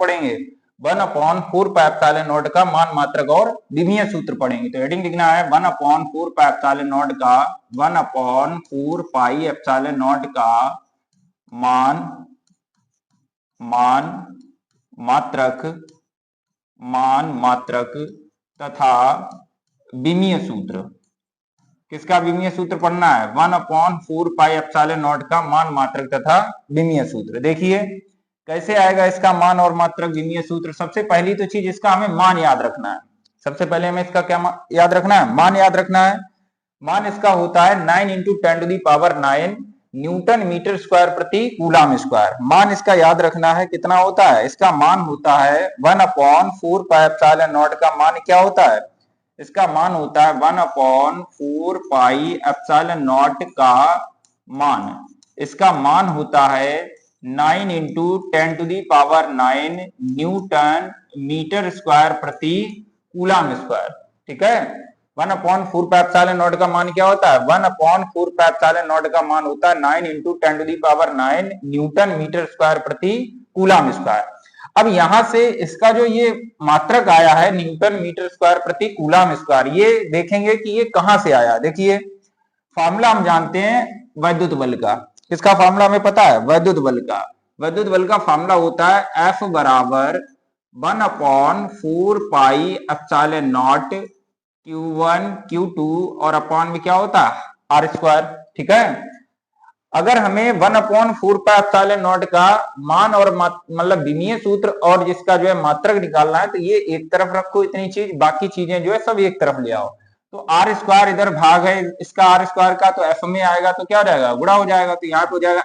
पढ़ेंगे, 1/4 pi epsilon not का मान मात्रक और विमीय सूत्र पढ़ेंगे। तो हेडिंग लिखना है 1/4 पाई एप्सिलॉन नॉट का 1/4 पाई एप्सिलॉन नॉट का मान मात्रक तथा विमीय सूत्र। किसका विमीय सूत्र पढ़ना है? 1/4 पाई एप्सिलॉन नॉट का मान मात्रक तथा विमीय सूत्र। देखिए कैसे आएगा इसका मान और मात्रक विमीय सूत्र। सबसे पहली तो चीज इसका हमें मान याद रखना है। सबसे पहले हमें इसका क्या याद रखना है? मान याद रखना है। मान इसका होता है 9 × 10⁹ न्यूटन मीटर स्क्वायर प्रति कूलम स्क्वायर। मान इसका याद रखना है। कितना होता है? इसका मान होता है 1/4 पाई एप्सिलॉन नॉट का मान क्या होता है? इसका मान होता है 1/4 पाई एप्सिलॉन नॉट का मान। इसका मान होता है 9 × 10⁹ न्यूटन मीटर स्क्वायर प्रति कूलम स्क्वायर। ठीक है, 1/4 पाई एप्सिलॉन नॉट का मान क्या होता है? 1/4 पाई एप्सिलॉन नॉट का मान होता है 9 × 10⁹ न्यूटन मीटर स्क्वायर प्रति कूलम स्क्वायर। अब यहां से इसका जो ये मात्रक आया है न्यूटन मीटर स्क्वायर प्रति कूलम स्क्वायर, ये देखेंगे कि ये कहां से आया। देखिए फॉर्मूला हम जानते हैं वैद्युत बल का। किसका फॉर्मूला हमें पता है? वैद्युत बल का। वैद्युत बल का फॉर्मूला होता है F बराबर 1/4 pi epsilon not Q1 Q2 और अपॉन में क्या होता है? R square. ठीक है, अगर हमें 1/4 पाई एप्सिलॉन नॉट का मान और मतलब विमीय सूत्र और जिसका जो है मात्रक निकालना है, तो ये एक तरफ रखो इतनी चीज, बाकी चीजें जो है सब एक तरफ ले आओ। तो R स्क्वायर इधर भाग है इसका R स्क्वायर का, तो F में आएगा तो क्या हो जाएगा? गुणा हो जाएगा। तो यहाँ पे हो जाएगा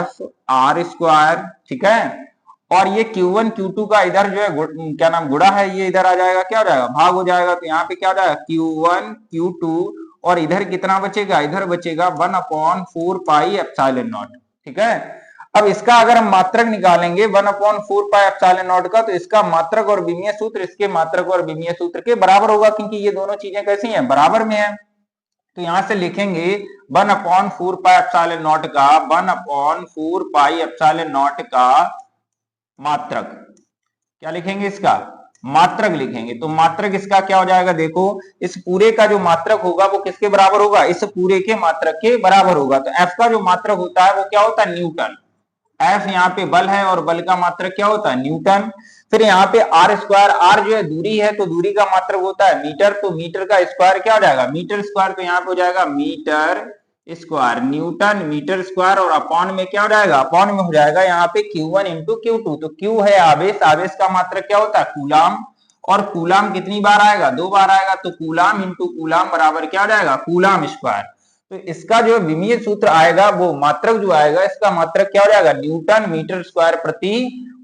F R स्क्वायर। ठीक है, और ये Q1 Q2 का इधर जो है क्या नाम गुणा है, ये इधर आ जाएगा, क्या हो जाएगा? भाग हो जाएगा। तो यहाँ पे क्या हो जाएगा? Q1 Q2 और इधर कितना बचेगा? इधर बचेगा 1/4 पाई एप्सिलॉन नॉट। ठीक है, अब इसका अगर हम मात्रक निकालेंगे 1/4 पाई एप्सिलॉन नॉट का, तो इसका मात्रक और विमीय सूत्र इसके मात्रक और विमीय सूत्र के बराबर होगा, क्योंकि ये दोनों चीजें कैसी हैं? बराबर में है। तो यहां से लिखेंगे 1/4 पाई एप्सिलॉन नॉट का 1/4 पाई एप्सिलॉन नॉट का मात्रक। क्या लिखेंगे? इसका मात्रक लिखेंगे। तो मात्रक इसका क्या हो जाएगा? देखो इस पूरे का जो मात्रक होगा वो किसके बराबर होगा? इस पूरे के मात्रक के बराबर होगा। तो F का जो मात्रक होता है वो क्या होता है? न्यूटन। F यहाँ पे बल है और बल का मात्रक क्या होता है? न्यूटन। फिर यहाँ पे R स्क्वायर, R जो है दूरी है, तो दूरी का मात्रक होता है मीटर। तो मीटर का स्क्वायर क्या हो जाएगा? Metre square. तो यहाँ पे हो जाएगा metre square, newton metre square, और अपॉन में क्या हो जाएगा? अपॉन में हो जाएगा यहाँ पे Q1 × Q2। तो Q है आवेश, आवेश का मात्रक क्या होता है? कूलम, और कूलम कितनी बार आएगा? 2 बार आएगा। तो कूलम × कूलम बराबर क्या हो जाएगा? Coulomb square. तो इसका जो विमीय सूत्र आएगा वो मात्रक जो आएगा इसका मात्रक क्या हो जाएगा? न्यूटन मीटर स्क्वायर प्रति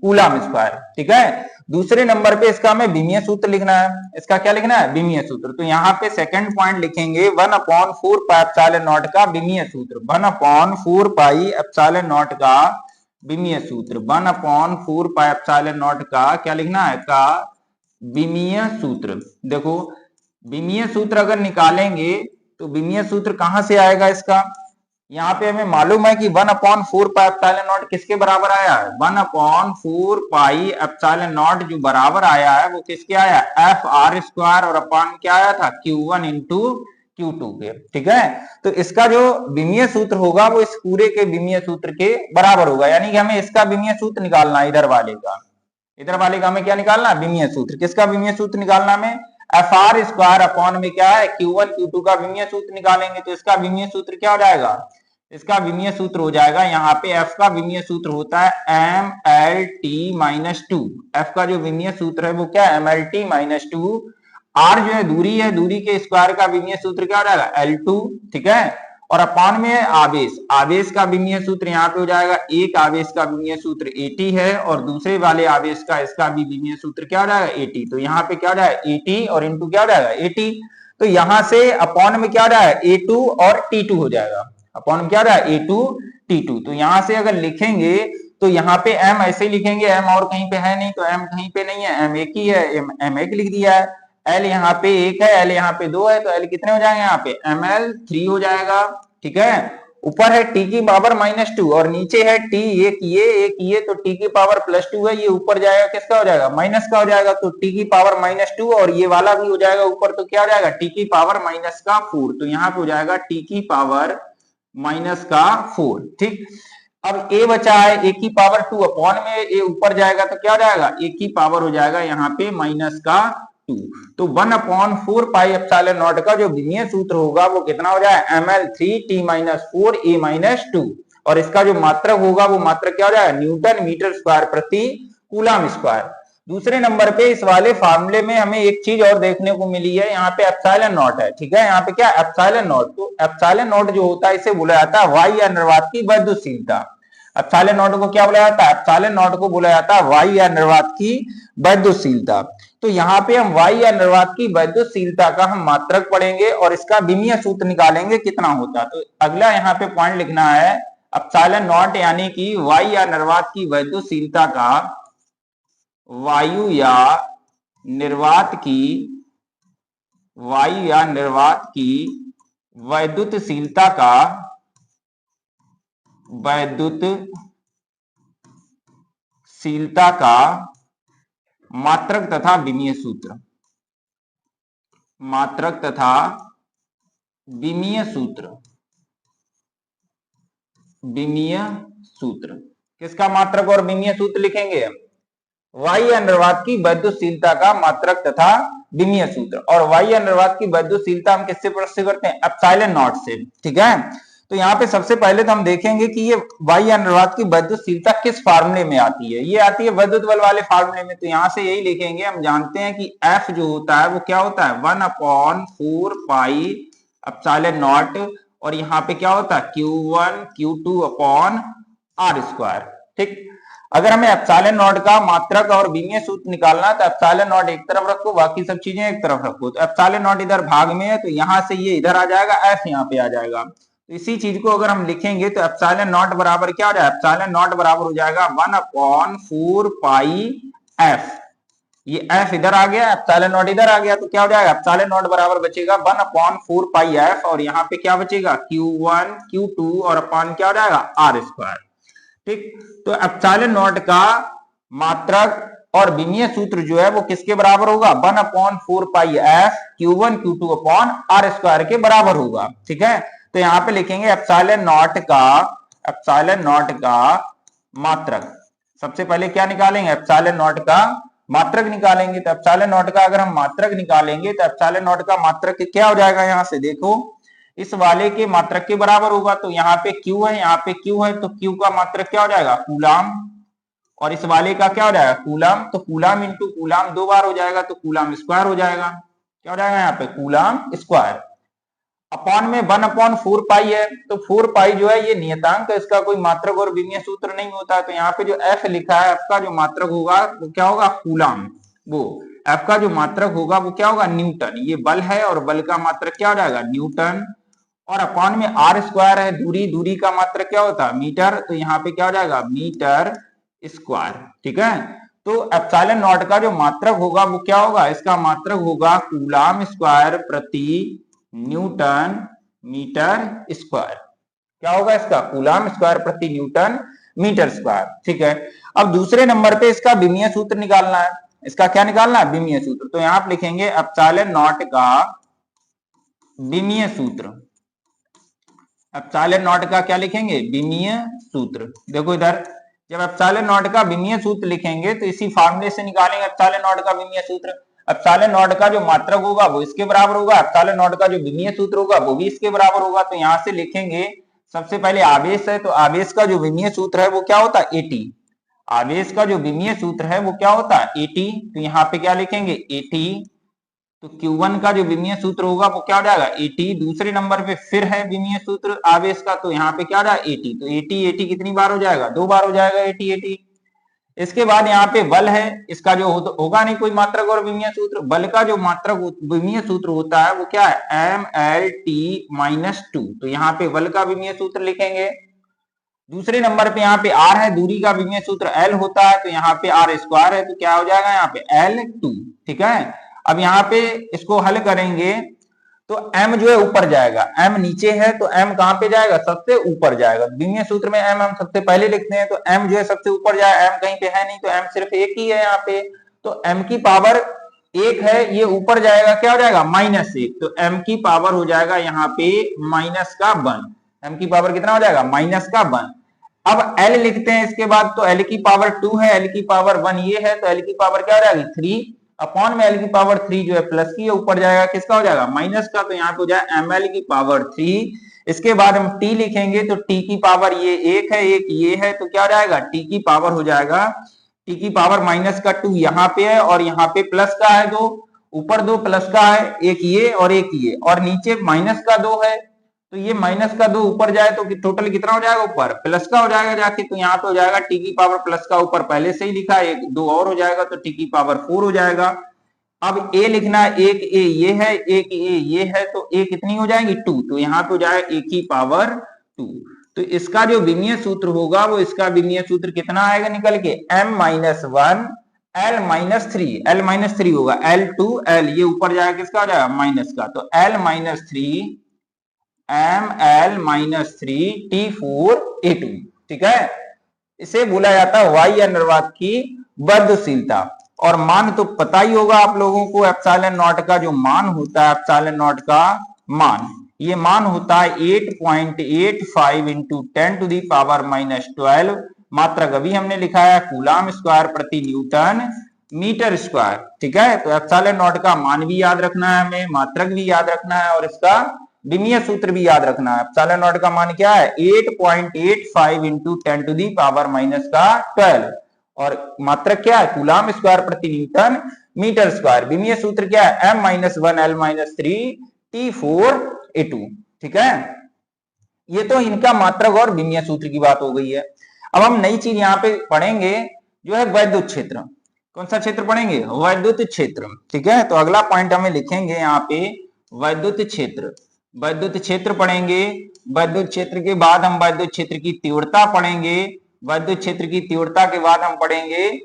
कूलम स्क्वायर। ठीक है, दूसरे नंबर पे इसका हमें विमीय सूत्र लिखना है। इसका क्या लिखना है? विमीय सूत्र। तो यहाँ पे सेकंड पॉइंट लिखेंगे 1/4 पाई एप्सिलॉन नॉट का विमीय सूत्र। 1/4 पाई एप्सिलॉन नॉट का विमीय सूत्र। 1/4 पाई एप्सिलॉन नॉट का क्या लिखना है? का विमीय सूत्र। देखो विमीय सूत्र अगर निकालेंगे तो विमीय सूत्र कहां से आएगा इसका? यहाँ पे हमें मालूम है कि 1/4 पाई एप्सिलॉन नॉट किसके बराबर आया है? 1/4 पाई एप्सिलॉन नॉट जो बराबर आया है वो किसके आया? F R स्क्वायर, और अपॉन क्या आया था? Q1 × Q2 के। ठीक है, तो इसका जो विमीय सूत्र होगा वो इस पूरे के विमीय सूत्र के बराबर होगा। यानी कि हमें इसका विमीय सूत्र निकालना है। इधर वाले का हमें क्या निकालना है? विमीय सूत्र। किसका विमीय सूत्र निकालना हमें? F R स्क्वायर अपॉन में क्या है? Q1 Q2 का विमीय सूत्र निकालेंगे। तो इसका विमीय सूत्र क्या हो जाएगा? इसका विमीय सूत्र हो जाएगा, यहाँ पे F का विमीय सूत्र होता है MLT-2। F का जो विमीय सूत्र है वो क्या है? MLT-2। R जो है दूरी है, दूरी के स्क्वायर का विमीय सूत्र क्या हो जाएगा? L2। ठीक है, और अपॉन में आवेश, आवेश का विमीय सूत्र यहाँ पे हो जाएगा, एक आवेश का विमीय सूत्र AT है और दूसरे वाले आवेश का इसका भी विमीय सूत्र क्या हो जाएगा? AT। तो यहाँ पे क्या हो जाएगा? AT और इंटू क्या हो जाएगा? AT। तो यहां से अपॉन में क्या हो जाएगा? A2 और T2 हो जाएगा। अपॉन में क्या हो रहा है? A2 T2। तो यहां से अगर लिखेंगे तो यहाँ पे M ऐसे ही लिखेंगे, M और कहीं पे है नहीं, तो M कहीं पे नहीं है, M एक ही है, M एक लिख दिया है। L यहाँ पे 1 है, L यहाँ पे 2 है, तो L कितने हो जाएंगे? यहाँ पे ML 3 हो जाएगा। ठीक है, ऊपर है टी की पावर -2 और नीचे है टी, एक ये तो टी की पावर +2 है, ये ऊपर जाएगा किसका हो जाएगा, माइनस का हो जाएगा, तो टी की पावर -2 और ये वाला भी हो जाएगा ऊपर, तो क्या हो जाएगा, टी की पावर -4। तो यहाँ पे हो जाएगा टी की पावर -4। ठीक, अब ए बचा है ए की पावर 2 अपॉन में ए ऊपर जाएगा तो क्या हो जाएगा, ए की पावर हो जाएगा यहाँ पे -2। तो 1/4 पाई एप्सिलॉन नॉट का जो विमीय सूत्र होगा वो कितना हो जाएगा, ml3t-4 a-2 और इसका जो मात्रक होगा वो मात्रक क्या हो जाएगा, न्यूटन मीटर स्क्वायर प्रति कूलम स्क्वायर। दूसरे नंबर पे इस वाले फार्मूले में हमें एक चीज और देखने को मिली है, यहाँ पे एप्सिलॉन नॉट है, ठीक है, यहाँ पे क्या एप्सिलॉन नॉट, तो एप्सिलॉन नॉट जो होता है इसे बोला जाता है वायु या निर्वात की वैद्युतशीलता। एप्सिलॉन नॉट को क्या बोला जाता है, एप्सिलॉन नॉट को बोला जाता है वायु या निर्वात की वैद्युतशीलता। तो यहाँ पे हम वायु या निर्वात की वैद्युतशीलता का हम मात्रक पढ़ेंगे और इसका विमीय सूत्र निकालेंगे कितना होता है। तो अगला यहाँ पे पॉइंट लिखना है, एप्सिलॉन नॉट यानी कि वायु या निर्वात की वैद्युतशीलता का, वायु या निर्वात की वैद्युतशीलता का मात्रक तथा विमीय सूत्र, किसका मात्रक और विमीय सूत्र लिखेंगे हम, वायु या निर्वात की वैद्युतशीलता का मात्रक तथा विमीय सूत्र। और वायु या निर्वात की वैद्युतशीलता हम किससे प्रस्तुत करते हैं, एप्सिलॉन नॉट से, ठीक है। तो यहाँ पे सबसे पहले तो हम देखेंगे कि ये वायु या निर्वात की वैद्युतशीलता किस फार्मूले में आती है, ये आती है विद्युत बल वाले फार्मूले में। तो यहाँ से यही लिखेंगे, हम जानते हैं कि F जो होता है वो क्या होता है, 1/4 पाई एप्सिलॉन नॉट और यहाँ पे क्या होता है Q1 Q2 upon R square. ठीक, अगर हमें एप्सिलॉन नॉट का मात्रक और विमीय सूत्र निकालना है तो एप्सिलॉन नॉट एक तरफ रखो, बाकी सब चीजें एक तरफ रखो। तो एप्सिलॉन नॉट इधर भाग में है तो यहाँ से ये इधर आ जाएगा, F यहाँ पे आ जाएगा। तो इसी चीज को अगर हम लिखेंगे तो एप्सिलॉन नॉट बराबर क्या हो जाएगा, एप्सिलॉन नॉट बराबर हो जाएगा 1/4 पाई F। ये F इधर आ गया, एप्सिलॉन नॉट इधर आ गया, तो क्या हो जाएगा, एप्सिलॉन नॉट बराबर बचेगा 1/4 पाई F और यहाँ पे क्या बचेगा Q1 Q2 और अपॉन क्या हो जाएगा R स्क्वायर। ठीक, तो एप्सिलॉन नॉट का मात्रक और विमीय सूत्र जो है वो किसके बराबर होगा, 1/4 पाई F Q1 Q2 upon R square के बराबर होगा। ठीक है, तो यहाँ पे लिखेंगे एप्सिलॉन नॉट का मात्रक। सबसे पहले क्या निकालेंगे, एप्सिलॉन नॉट का मात्रक निकालेंगे। तो एप्सिलॉन नॉट का अगर हम मात्रक निकालेंगे तो एप्सिलॉन नॉट का मात्रक क्या हो जाएगा, यहाँ से देखो इस वाले के मात्रक के बराबर होगा। तो यहाँ पे Q है, यहाँ पे Q है, तो Q का मात्रक क्या हो जाएगा, कूलम, और इस वाले का क्या हो जाएगा, कूलम। तो कूलम इंटू कूलम 2 बार हो जाएगा तो कूलम स्क्वायर हो जाएगा। क्या हो जाएगा यहाँ पे, कूलम स्क्वायर। अपॉन में 1/4 पाई है, तो 4 पाई जो है ये नियतांक है, इसका कोई मात्रक और विमीय सूत्र नहीं होता। तो यहाँ पे जो F लिखा है, F का जो मात्रक होगा वो क्या होगा, कूलम। वो F का जो मात्रक होगा वो क्या होगा, न्यूटन। ये बल है और बल का मात्रक क्या हो जाएगा, न्यूटन। और अपॉन में R स्क्वायर है, दूरी का मात्रक क्या होता है, मीटर। तो यहाँ पे क्या हो जाएगा, मीटर स्क्वायर। ठीक है, तो एप्सिलॉन नॉट का जो मात्रक होगा वो क्या होगा, इसका मात्रक होगा कूलम स्क्वायर प्रति न्यूटन मीटर स्क्वायर। क्या होगा इसका, कूलम स्क्वायर प्रति न्यूटन मीटर स्क्वायर। ठीक है, अब दूसरे नंबर पे इसका विमीय सूत्र निकालना है। इसका क्या निकालना है, विमीय सूत्र। तो यहाँ पे लिखेंगे एप्सिलॉन नॉट का विमीय सूत्र। एप्सिलॉन नॉट का क्या लिखेंगे, विमीय सूत्र। देखो इधर जब एप्सिलॉन नॉट का विमीय सूत्र लिखेंगे तो इसी फार्मूले से निकालेंगे एप्सिलॉन नॉट का विमीय सूत्र। एप्सिलॉन नॉट का जो मात्रक होगा वो इसके बराबर होगा, एप्सिलॉन नॉट का जो विमीय सूत्र होगा वो भी इसके बराबर होगा। तो यहाँ से लिखेंगे, सबसे पहले आवेश है तो आवेश का जो विमीय सूत्र है वो क्या होता है, AT। आवेश का जो विमीय सूत्र है वो क्या होता है, AT। तो यहाँ पे क्या लिखेंगे, AT। तो Q1 का जो विमीय सूत्र होगा वो क्या हो जाएगा, AT। दूसरे नंबर पे फिर है विमीय सूत्र आवेश का, तो यहाँ पे क्या हो जाएगा, AT। तो AT कितनी बार हो जाएगा, 2 बार हो जाएगा AT। इसके बाद यहाँ पे बल है, इसका जो होगा नहीं कोई मात्रक और विमीय सूत्र। बल का जो मात्रक विमीय सूत्र होता है वो क्या है, mLT-2। तो यहाँ पे बल का विमीय सूत्र लिखेंगे। दूसरे नंबर पे यहाँ पे R है, दूरी का विमीय सूत्र L होता है, तो यहाँ पे R स्क्वायर है, तो क्या हो जाएगा यहाँ पे L2। ठीक है, अब यहाँ पे इसको हल करेंगे तो m जो है ऊपर जाएगा, m नीचे है तो m कहां पे जाएगा, सबसे ऊपर जाएगा। द्विमीय सूत्र में m हम सबसे पहले लिखते हैं, तो m जो है सबसे ऊपर जाएगा, m कहीं पे है नहीं तो m सिर्फ एक ही है यहाँ पे, तो m की पावर एक है, ये ऊपर जाएगा, क्या हो जाएगा -1, तो m की पावर हो जाएगा यहाँ पे -1, m की पावर कितना हो जाएगा -1। अब l लिखते हैं इसके बाद, तो l की पावर 2 है, l की पावर 1 ये है, तो l की पावर क्या हो जाएगी 3 अपॉन में l की पावर 3 जो है प्लस की है, ऊपर जाएगा किसका हो जाएगा माइनस का, तो यहाँ पे हो जाएगा ml की पावर 3। इसके बाद हम t लिखेंगे, तो t की पावर ये एक है, एक ये है, तो क्या हो जाएगा t की पावर हो जाएगा, t की पावर -2 यहाँ पे है और यहाँ पे प्लस का है 2, ऊपर 2 प्लस का है, एक ये और एक ये, और नीचे -2 है, तो ये -2 ऊपर जाए तो टोटल कितना हो जाएगा, ऊपर प्लस का हो जाएगा जाके, तो यहाँ पे हो जाएगा टी की पावर प्लस का, ऊपर पहले से ही लिखा है, 2 और हो जाएगा तो टी की पावर 4 हो जाएगा। अब ए लिखना है, एक ए ये है, एक ए ये है, तो ए कितनी हो जाएगी 2, तो यहाँ पे हो जाएगा ए की पावर 2। तो इसका जो विमीय सूत्र होगा वो इसका विमीय सूत्र कितना आएगा निकल के m-1 l-3 होगा, l ये ऊपर जाएगा किसका हो जाएगा माइनस का, तो l-3 ml-3t4a2, ठीक है। इसे बोला जाता है वाई या निर्वात की बद्धशीलता। और मान तो पता ही होगा आप लोगों को, एप्सिलॉन नॉट का जो मान होता है, एप्सिलॉन नॉट का मान, ये मान होता है 8.85 इंटू 10⁻⁻12 मात्रक, अभी हमने लिखा है कूलाम स्क्वायर प्रति न्यूटन मीटर स्क्वायर, ठीक है। तो एप्सिलॉन नॉट का मान भी याद रखना है हमें, मात्रक भी याद रखना है और इसका विमीय सूत्र भी याद रखना है। एप्सिलॉन नॉट का मान क्या है 8.85 इंटू 10⁻⁻12 और मात्रक क्या है कूलाम स्क्वायर प्रति न्यूटन मीटर स्क्वायर। विमीय सूत्र क्या है m-1 l-3 t4a2, ठीक है। ये तो इनका मात्रक और विमीय सूत्र की बात हो गई है। अब हम नई चीज यहाँ पे पढ़ेंगे जो है वैद्युत क्षेत्र। कौन सा क्षेत्र पढ़ेंगे, वैद्युत क्षेत्र, ठीक है। तो अगला पॉइंट हमें लिखेंगे यहाँ पे वैद्युत क्षेत्र, वैद्युत क्षेत्र पढ़ेंगे। वैद्युत क्षेत्र के बाद हम वैद्युत क्षेत्र की तीव्रता पढ़ेंगे, वैद्युत क्षेत्र की तीव्रता के बाद हम पढ़ेंगे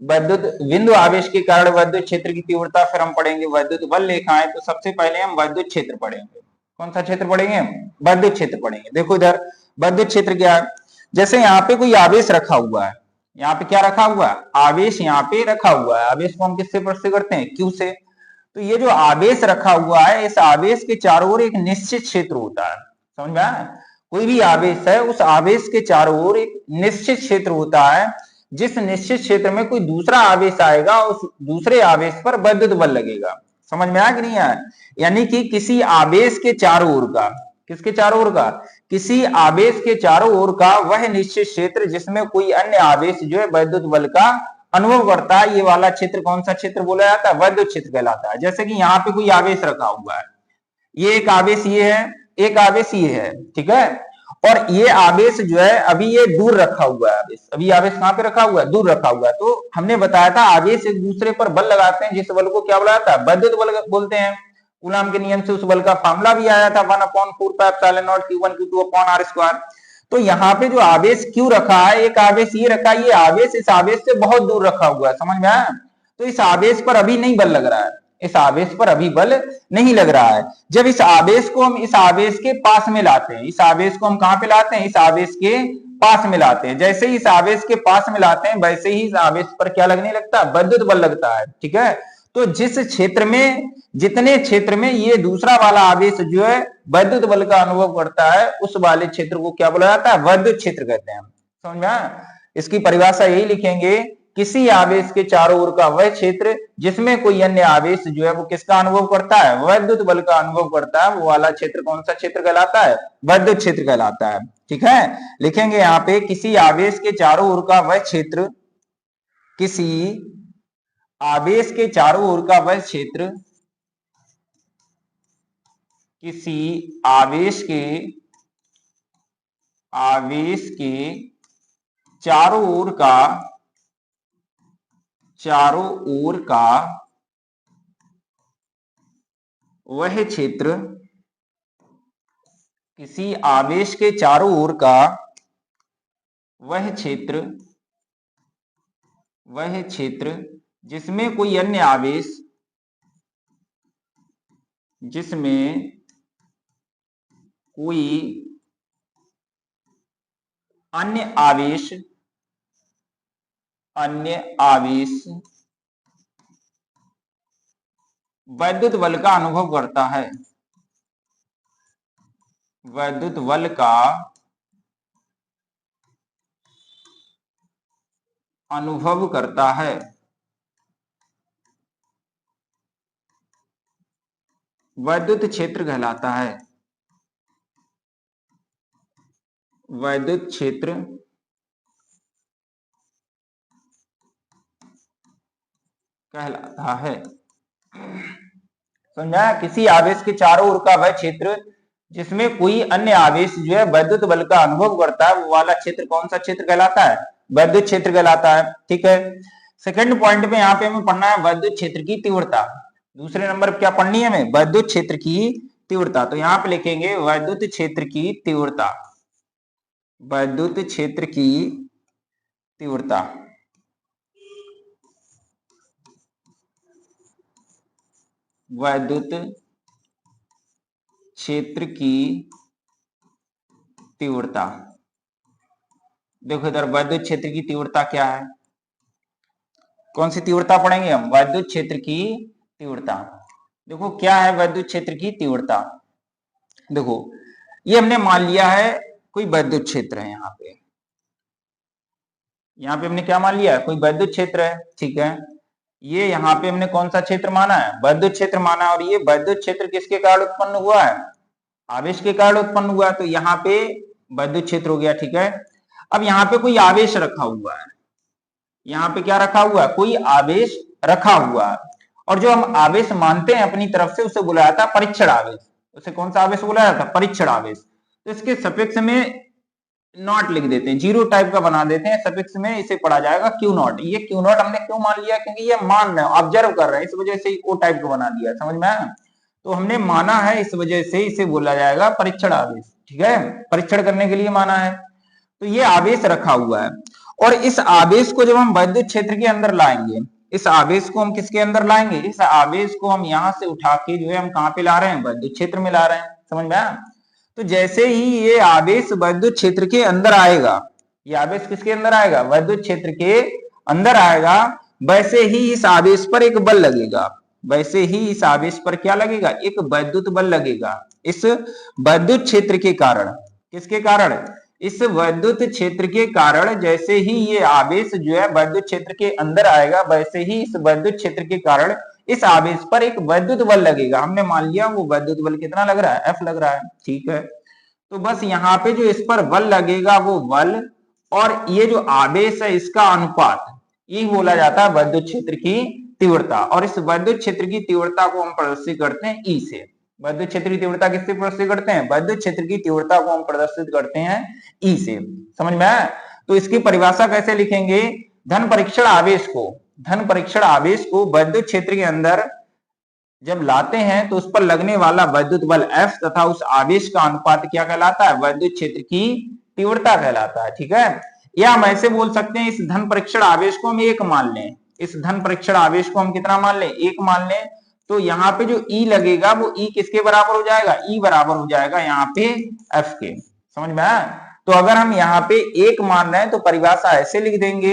वैद्युत बिंदु आवेश के कारण वैद्युत क्षेत्र की तीव्रता, फिर हम पढ़ेंगे वैद्युत बल रेखाएं। तो सबसे पहले हम वैद्युत क्षेत्र पढ़ेंगे। कौन सा क्षेत्र पढ़ेंगे, वैद्युत क्षेत्र पढ़ेंगे। देखो इधर वैद्युत क्षेत्र क्या है, जैसे यहाँ पे कोई आवेश रखा हुआ है, यहाँ पे क्या रखा हुआ है, आवेश यहाँ पे रखा हुआ है। आवेश को हम किससे प्रस्तुत करते हैं, क्यू से। तो ये जो आवेश रखा हुआ है, इस आवेश के चारों ओर एक निश्चित क्षेत्र होता है, समझ में आया। कोई भी आवेश है, उस आवेश के चारों ओर एक निश्चित क्षेत्र होता है, जिस निश्चित क्षेत्र में कोई दूसरा आवेश आएगा, उस दूसरे आवेश पर वैद्युत बल लगेगा। समझ में आया कि नहीं आया। यानी कि किसी आवेश के चारों ओर का, किसके चारों ओर का, किसी आवेश के चारों ओर का वह निश्चित क्षेत्र जिसमें कोई अन्य आवेश जो है वैद्युत बल का अनुभव करता है, ये वाला क्षेत्र कौन सा क्षेत्र बोला जाता है, वैद्युत क्षेत्र कहलाता है। जैसे कि यहाँ पे कोई आवेश रखा हुआ है, ये एक आवेश ये है, एक आवेश ये है, ठीक है। और ये आवेश जो है अभी ये दूर रखा हुआ है, आवेश अभी आवेश कहाँ पे रखा हुआ है, दूर रखा हुआ है। तो हमने बताया था आवेश एक दूसरे पर बल लगाते हैं, जिस बल को क्या बोला जाता है, वैद्युत बल बोलते हैं। कूलाम के नियम से उस बल का फार्मूला भी आया था 1/4πε0 q1 q2/r²। तो यहाँ पे जो आवेश क्यों रखा है, एक आवेश ये रखा है, ये आवेश इस आवेश से बहुत दूर रखा हुआ है, समझ में आया। तो इस आवेश पर अभी नहीं बल लग रहा है, इस आवेश पर अभी बल नहीं लग रहा है। जब इस आवेश को हम इस आवेश के पास में लाते हैं, इस आवेश को हम कहां पे लाते हैं, इस आवेश के पास में लाते हैं। जैसे ही इस आवेश के पास में लाते हैं, वैसे ही इस आवेश पर क्या लगने लगता है, वैद्युत बल लगता है, ठीक है। तो जिस क्षेत्र में, जितने क्षेत्र में ये दूसरा वाला आवेश जो है वैद्युत बल का अनुभव करता है, उस वाले क्षेत्र को क्या बोला जाता है, वैद्युत क्षेत्र कहते हैं। समझ में आया। इसकी परिभाषा यही लिखेंगे, किसी आवेश के चारों ओर का वह क्षेत्र जिसमें कोई अन्य आवेश जो है वो किसका अनुभव करता है, वैद्युत बल का अनुभव करता है, वो वाला क्षेत्र कौन सा क्षेत्र कहलाता है, वैद्युत क्षेत्र कहलाता है, ठीक है। लिखेंगे यहाँ पे, किसी आवेश के चारों ओर का वह क्षेत्र, किसी आवेश के चारों ओर का वह क्षेत्र, किसी आवेश के चारों ओर का वह क्षेत्र, किसी आवेश के चारों ओर का वह क्षेत्र जिसमें कोई अन्य आवेश जिसमें कोई अन्य आवेश वैद्युत बल का अनुभव करता है, वैद्युत बल का अनुभव करता है, वैद्युत क्षेत्र कहलाता है, वैद्युत क्षेत्र कहलाता है। समझा? किसी आवेश के चारों ओर का वह क्षेत्र जिसमें कोई अन्य आवेश जो है वैद्युत बल का अनुभव करता है, वो वाला क्षेत्र कौन सा क्षेत्र कहलाता है? वैद्युत क्षेत्र कहलाता है। ठीक है, सेकंड पॉइंट में यहाँ पे हमें पढ़ना है वैद्युत क्षेत्र की तीव्रता। दूसरे नंबर क्या पढ़नी है हमें? वैद्युत क्षेत्र की तीव्रता। तो यहाँ पे लिखेंगे वैद्युत क्षेत्र की तीव्रता, वैद्युत क्षेत्र की तीव्रता। वैद्युत क्षेत्र की तीव्रता। देखो इधर वैद्युत क्षेत्र की तीव्रता क्या है, कौन सी तीव्रता पढ़ेंगे हम? वैद्युत क्षेत्र की तीव्रता। देखो क्या है वैद्युत क्षेत्र की तीव्रता। देखो ये हमने मान लिया है कोई वैद्युत क्षेत्र है, यहाँ पे हमने क्या मान लिया है? कोई वैद्युत क्षेत्र है। ठीक है, ये यहाँ पे हमने कौन सा क्षेत्र माना है? वैद्युत क्षेत्र माना है। और ये वैद्युत क्षेत्र किसके कारण उत्पन्न हुआ है? आवेश के कारण उत्पन्न हुआ है। तो यहाँ पे वैद्युत क्षेत्र हो गया। ठीक है, अब यहाँ पे कोई आवेश रखा हुआ है, यहाँ पे क्या रखा हुआ है? कोई आवेश रखा हुआ है। और जो हम आवेश मानते हैं अपनी तरफ से उसे बुलाया था परीक्षण आवेश। उसे कौन सा आवेश बुलाया था? परीक्षण आवेश। तो इसके सफिक्स में नॉट लिख देते हैं, जीरो टाइप का बना देते हैं, सफिक्स में इसे पढ़ा जाएगा क्यू नॉट। ये क्यू नॉट हमने क्यों मान लिया? क्योंकि ये मान रहे हैं, ऑब्जर्व कर रहे हैं, इस वजह से ओ टाइप का बना दिया। समझ में आया? तो हमने माना है, इस वजह से इसे बोला जाएगा परीक्षण आवेश। ठीक है, परीक्षण करने के लिए माना है। तो ये आवेश रखा हुआ है, और इस आवेश को जब हम वैद्युत क्षेत्र के अंदर लाएंगे, इस आवेश को हम किसके अंदर लाएंगे? इस आवेश को हम यहां से उठा के जो है हम कहां पे ला रहे हैं? वैद्युत क्षेत्र में ला रहे हैं। समझ में आया? तो जैसे ही ये आवेश वैद्युत क्षेत्र के अंदर आएगा, ये आवेश किसके अंदर आएगा? वैद्युत क्षेत्र के अंदर आएगा, वैसे ही इस आवेश पर एक बल लगेगा, वैसे ही इस आवेश पर क्या लगेगा? एक वैद्युत बल लगेगा। इस वैद्युत क्षेत्र के कारण, किसके कारण? इस वैद्युत क्षेत्र के कारण जैसे ही ये आवेश जो है वैद्युत क्षेत्र के अंदर आएगा, वैसे ही इस वैद्युत क्षेत्र के कारण इस आवेश पर एक वैद्युत बल लगेगा। हमने मान लिया वो वैद्युत बल कितना लग रहा है? F लग रहा है। ठीक है, तो बस यहाँ पे जो इस पर बल लगेगा वो बल और ये जो आवेश है इसका अनुपात, ये बोला जाता है वैद्युत क्षेत्र की तीव्रता। और इस वैद्युत क्षेत्र की तीव्रता को हम प्रदर्शित करते हैं ई से। वैद्युत क्षेत्र की तीव्रता किससे प्रदर्शित करते हैं? वैद्युत क्षेत्र की तीव्रता को हम प्रदर्शित करते हैं ई से। समझ में आया? तो इसकी परिभाषा कैसे लिखेंगे? धन परीक्षण आवेश को, धन परीक्षण आवेश को वैद्युत क्षेत्र के अंदर जब लाते हैं तो उस पर लगने वाला वैद्युत बल F तथा उस आवेश का अनुपात क्या कहलाता है? वैद्युत क्षेत्र की तीव्रता कहलाता है। ठीक है, या हम ऐसे बोल सकते हैं इस धन परीक्षण आवेश को हम एक मान लें, इस धन परीक्षण आवेश को हम कितना मान लें? एक मान लें। तो यहाँ पे जो E लगेगा वो E किसके बराबर हो जाएगा? E बराबर हो जाएगा यहाँ पे F के। समझ में आया? तो अगर हम यहाँ पे एक मान रहे हैं तो परिभाषा ऐसे लिख देंगे,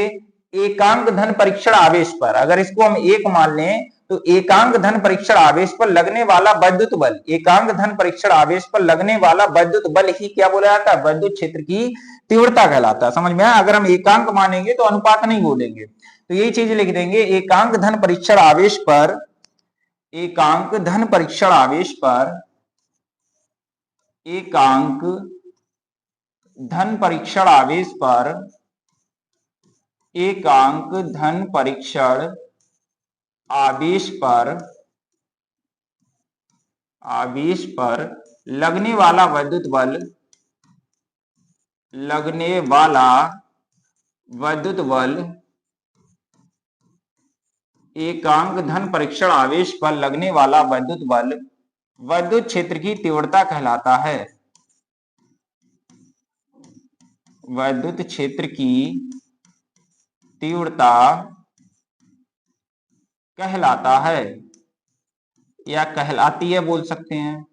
एकांक धन परीक्षण आवेश पर, अगर इसको हम एक मान लें तो एकांक धन परीक्षण आवेश पर लगने वाला वैद्युत बल, एकांक धन परीक्षण आवेश पर लगने वाला वैद्युत बल ही क्या बोला जाता है? वैद्युत क्षेत्र की तीव्रता कहलाता है। समझ में आया? अगर हम एकांक मानेंगे तो अनुपात नहीं बोलेंगे, तो यही चीज लिख देंगे, एकांक धन परीक्षण आवेश पर, एकांक धन परीक्षण आवेश पर, एकांक धन परीक्षण आवेश पर, एकांक धन परीक्षण आवेश पर लगने वाला वैद्युत बल, लगने वाला वैद्युत बल, एकांक धन परीक्षण आवेश पर लगने वाला वैद्युत बल वैद्युत क्षेत्र की तीव्रता कहलाता है, वैद्युत क्षेत्र की तीव्रता कहलाता है। या कहलाती है बोल सकते हैं।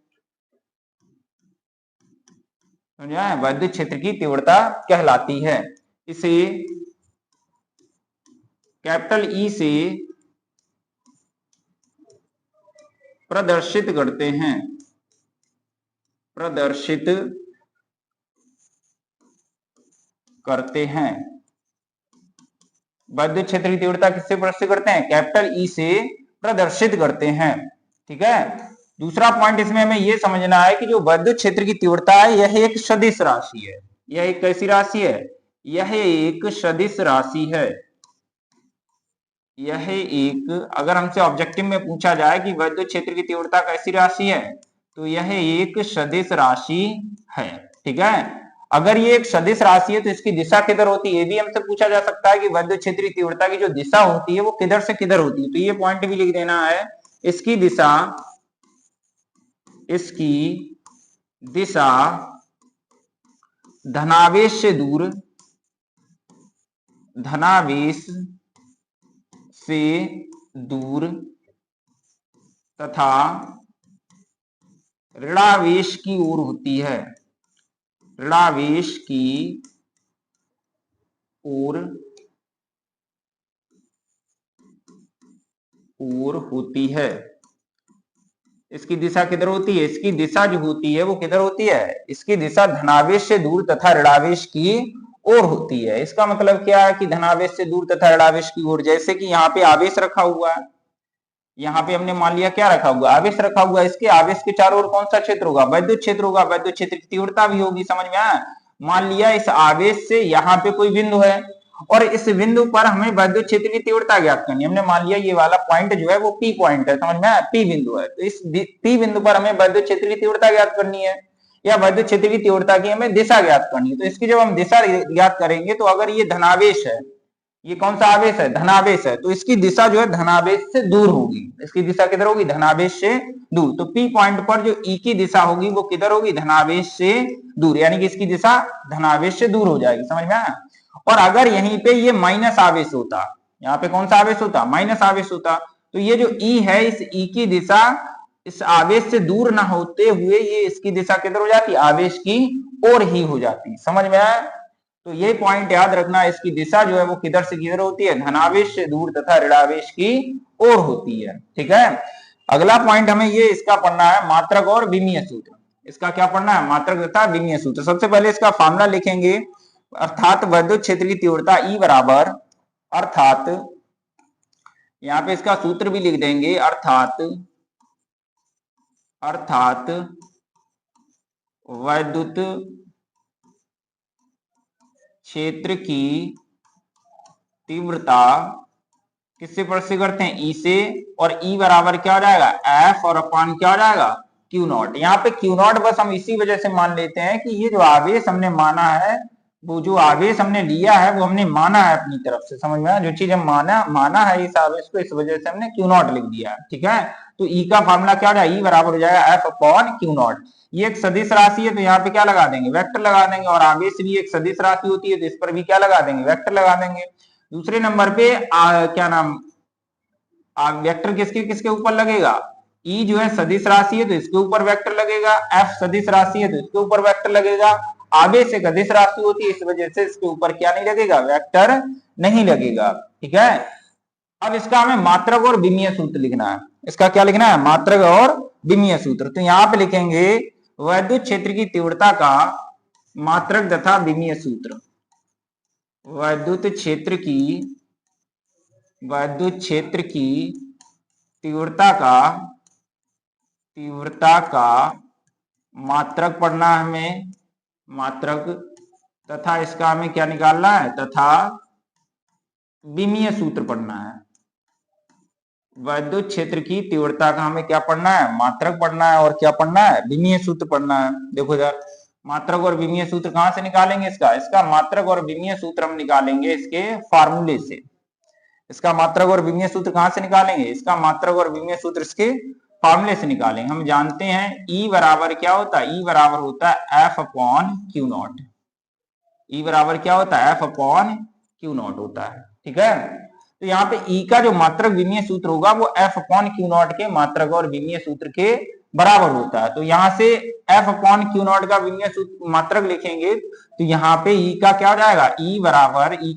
समझा है? वैद्युत क्षेत्र की तीव्रता कहलाती है। इसे कैपिटल ई से प्रदर्शित करते हैं। प्रदर्शित करते हैं। वैद्युत क्षेत्र की तीव्रता किससे प्रदर्शित करते हैं? कैपिटल ई से प्रदर्शित करते हैं। ठीक है। दूसरा पॉइंट इसमें हमें यह समझना है कि जो वैद्युत क्षेत्र की तीव्रता है यह एक सदिश राशि है। यह एक कैसी राशि है? यह एक सदिश राशि है। यह एक, अगर हमसे ऑब्जेक्टिव में पूछा जाए कि वैद्युत क्षेत्र की तीव्रता कैसी राशि है, तो यह एक सदिश राशि है। ठीक है। अगर ये एक सदिश राशि है तो इसकी दिशा किधर होती है, ये भी हमसे पूछा जा सकता है कि वैद्युत क्षेत्र की तीव्रता की जो दिशा होती है वो किधर से किधर होती है। तो ये पॉइंट भी लिख देना है। इसकी दिशा धनावेश से दूर, धनावेश से दूर तथा ऋणावेश की ओर होती है। ऋणावेश की ओर होती है। इसकी दिशा किधर होती है? इसकी दिशा जो होती है वो किधर होती है? इसकी दिशा धनावेश से दूर तथा ऋणावेश की ओर होती है। इसका मतलब क्या है कि धनावेश से दूर तथा ऋणावेश की ओर, जैसे कि यहाँ पे आवेश रखा हुआ है, यहाँ पे हमने मान लिया क्या रखा हुआ? आवेश रखा हुआ है। इसके आवेश के चारों ओर कौन सा क्षेत्र होगा? वैद्युत क्षेत्र होगा। वैद्युत क्षेत्र की तीव्रता भी होगी। समझ में आया? मान लिया इस आवेश से यहाँ पे कोई बिंदु है और इस बिंदु पर हमें वैद्युत क्षेत्र की तीव्रता ज्ञात करनी है। हमने मान लिया ये वाला पॉइंट जो है वो पी पॉइंट है। समझ में आया? पी बिंदु है। तो इस पी बिंदु पर हमें वैद्युत क्षेत्र की तीव्रता ज्ञात करनी है या वैद्युत क्षेत्र की तीव्रता की हमें दिशा ज्ञात करनी है। तो इसकी जब हम दिशा ज्ञात करेंगे तो अगर ये धनावेश है, ये कौन सा आवेश है? धनावेश है, तो इसकी दिशा जो है धनावेश से दूर होगी। इसकी दिशा किधर होगी? धनावेश से दूर। तो पी पॉइंट पर जो ई की दिशा होगी वो किधर होगी? धनावेश से दूर, यानी कि इसकी दिशा धनावेश से दूर हो जाएगी। समझ में आया? और अगर यहीं पे ये माइनस आवेश होता, यहाँ पे कौन सा आवेश होता? माइनस आवेश होता, तो ये जो ई है इस ई की दिशा इस आवेश से दूर ना होते हुए ये इसकी दिशा किधर हो जाती? आवेश की ओर ही हो जाती। समझ में आया? तो ये पॉइंट याद रखना, इसकी दिशा जो है वो किधर से किधर होती है? धनावेश से दूर तथा ऋणावेश की ओर होती है। ठीक है। अगला पॉइंट हमें ये इसका पढ़ना है, मात्रक और विमीय सूत्र। इसका क्या पढ़ना है? मात्रक तथा विमीय सूत्र। सबसे पहले इसका फॉर्मूला लिखेंगे, अर्थात वैद्युत क्षेत्र की तीव्रता ई बराबर, अर्थात यहां पे इसका सूत्र भी लिख देंगे, अर्थात वैद्युत क्षेत्र की तीव्रता किससे प्रदर्शित करते हैं? ई से, और ई बराबर क्या हो जाएगा? एफ और अपान क्या हो जाएगा? Q not. यहाँ पे क्यू नॉट बस हम इसी वजह से मान लेते हैं कि ये जो आवेश हमने माना है, वो जो आवेश हमने लिया है वो हमने माना है अपनी तरफ से। समझ में आया? जो चीज हम माना है इस आवेश को, इस वजह से हमने क्यू नॉट लिख दिया है। ठीक है। तो ई का फॉर्मूला क्या हो जाएगा? ई बराबर हो जाएगा एफ अपॉन क्यू नॉट। ये एक सदिश राशि है तो यहाँ पे क्या लगा देंगे? वेक्टर लगा देंगे। और आवेश भी एक सदिश राशि होती है तो इस पर भी क्या लगा देंगे? वेक्टर लगा देंगे। दूसरे नंबर पे क्या नाम, वेक्टर किसके किसके ऊपर लगेगा? ई जो है सदिश राशि है तो इसके ऊपर वेक्टर लगेगा, एफ सदिश राशि है तो इसके ऊपर वेक्टर लगेगा। आवेश एक अदिश राशि होती है, इस वजह से इसके ऊपर क्या नहीं लगेगा? वेक्टर नहीं लगेगा। ठीक है। अब इसका हमें मात्रक और विमीय सूत्र लिखना है। इसका क्या लिखना है? मात्रक और विमीय सूत्र। तो यहां पे लिखेंगे वैद्युत क्षेत्र की तीव्रता का मात्रक तथा विमीय सूत्र। वैद्युत क्षेत्र की तीव्रता का मात्रक पढ़ना है हमें, मात्रक, तथा इसका हमें क्या निकालना है? तथा विमीय सूत्र पढ़ना है। वैद्युत क्षेत्र की तीव्रता का हमें क्या पढ़ना है? मात्रक पढ़ना है, और क्या पढ़ना है? विमीय सूत्र पढ़ना है। देखो यार, मात्रक और विमीय सूत्र कहां से निकालेंगे? इसका मात्रक और विमीय सूत्र हम निकालेंगे इसके फार्मूले से। इसका मात्रक और विमीय सूत्र कहां से निकालेंगे? इसका मात्रक और विमीय सूत्र इसके फार्मूले से निकालेंगे। हम जानते हैं ई बराबर क्या होता है? ई बराबर होता है एफ अपॉन क्यू नॉट। ई बराबर क्या होता है? एफ अपॉन क्यू नॉट होता है। ठीक है। तो यहाँ पे ई का जो मात्रक विमीय सूत्र होगा वो एफ अपॉन क्यू नॉट के मात्रक और विमीय सूत्र के बराबर होता है। तो यहाँ से एफ अपॉन क्यू नॉट का विमीय सूत्र मात्रक लिखेंगे तो यहाँ पे ई का क्या हो जाएगा, ई बराबर ई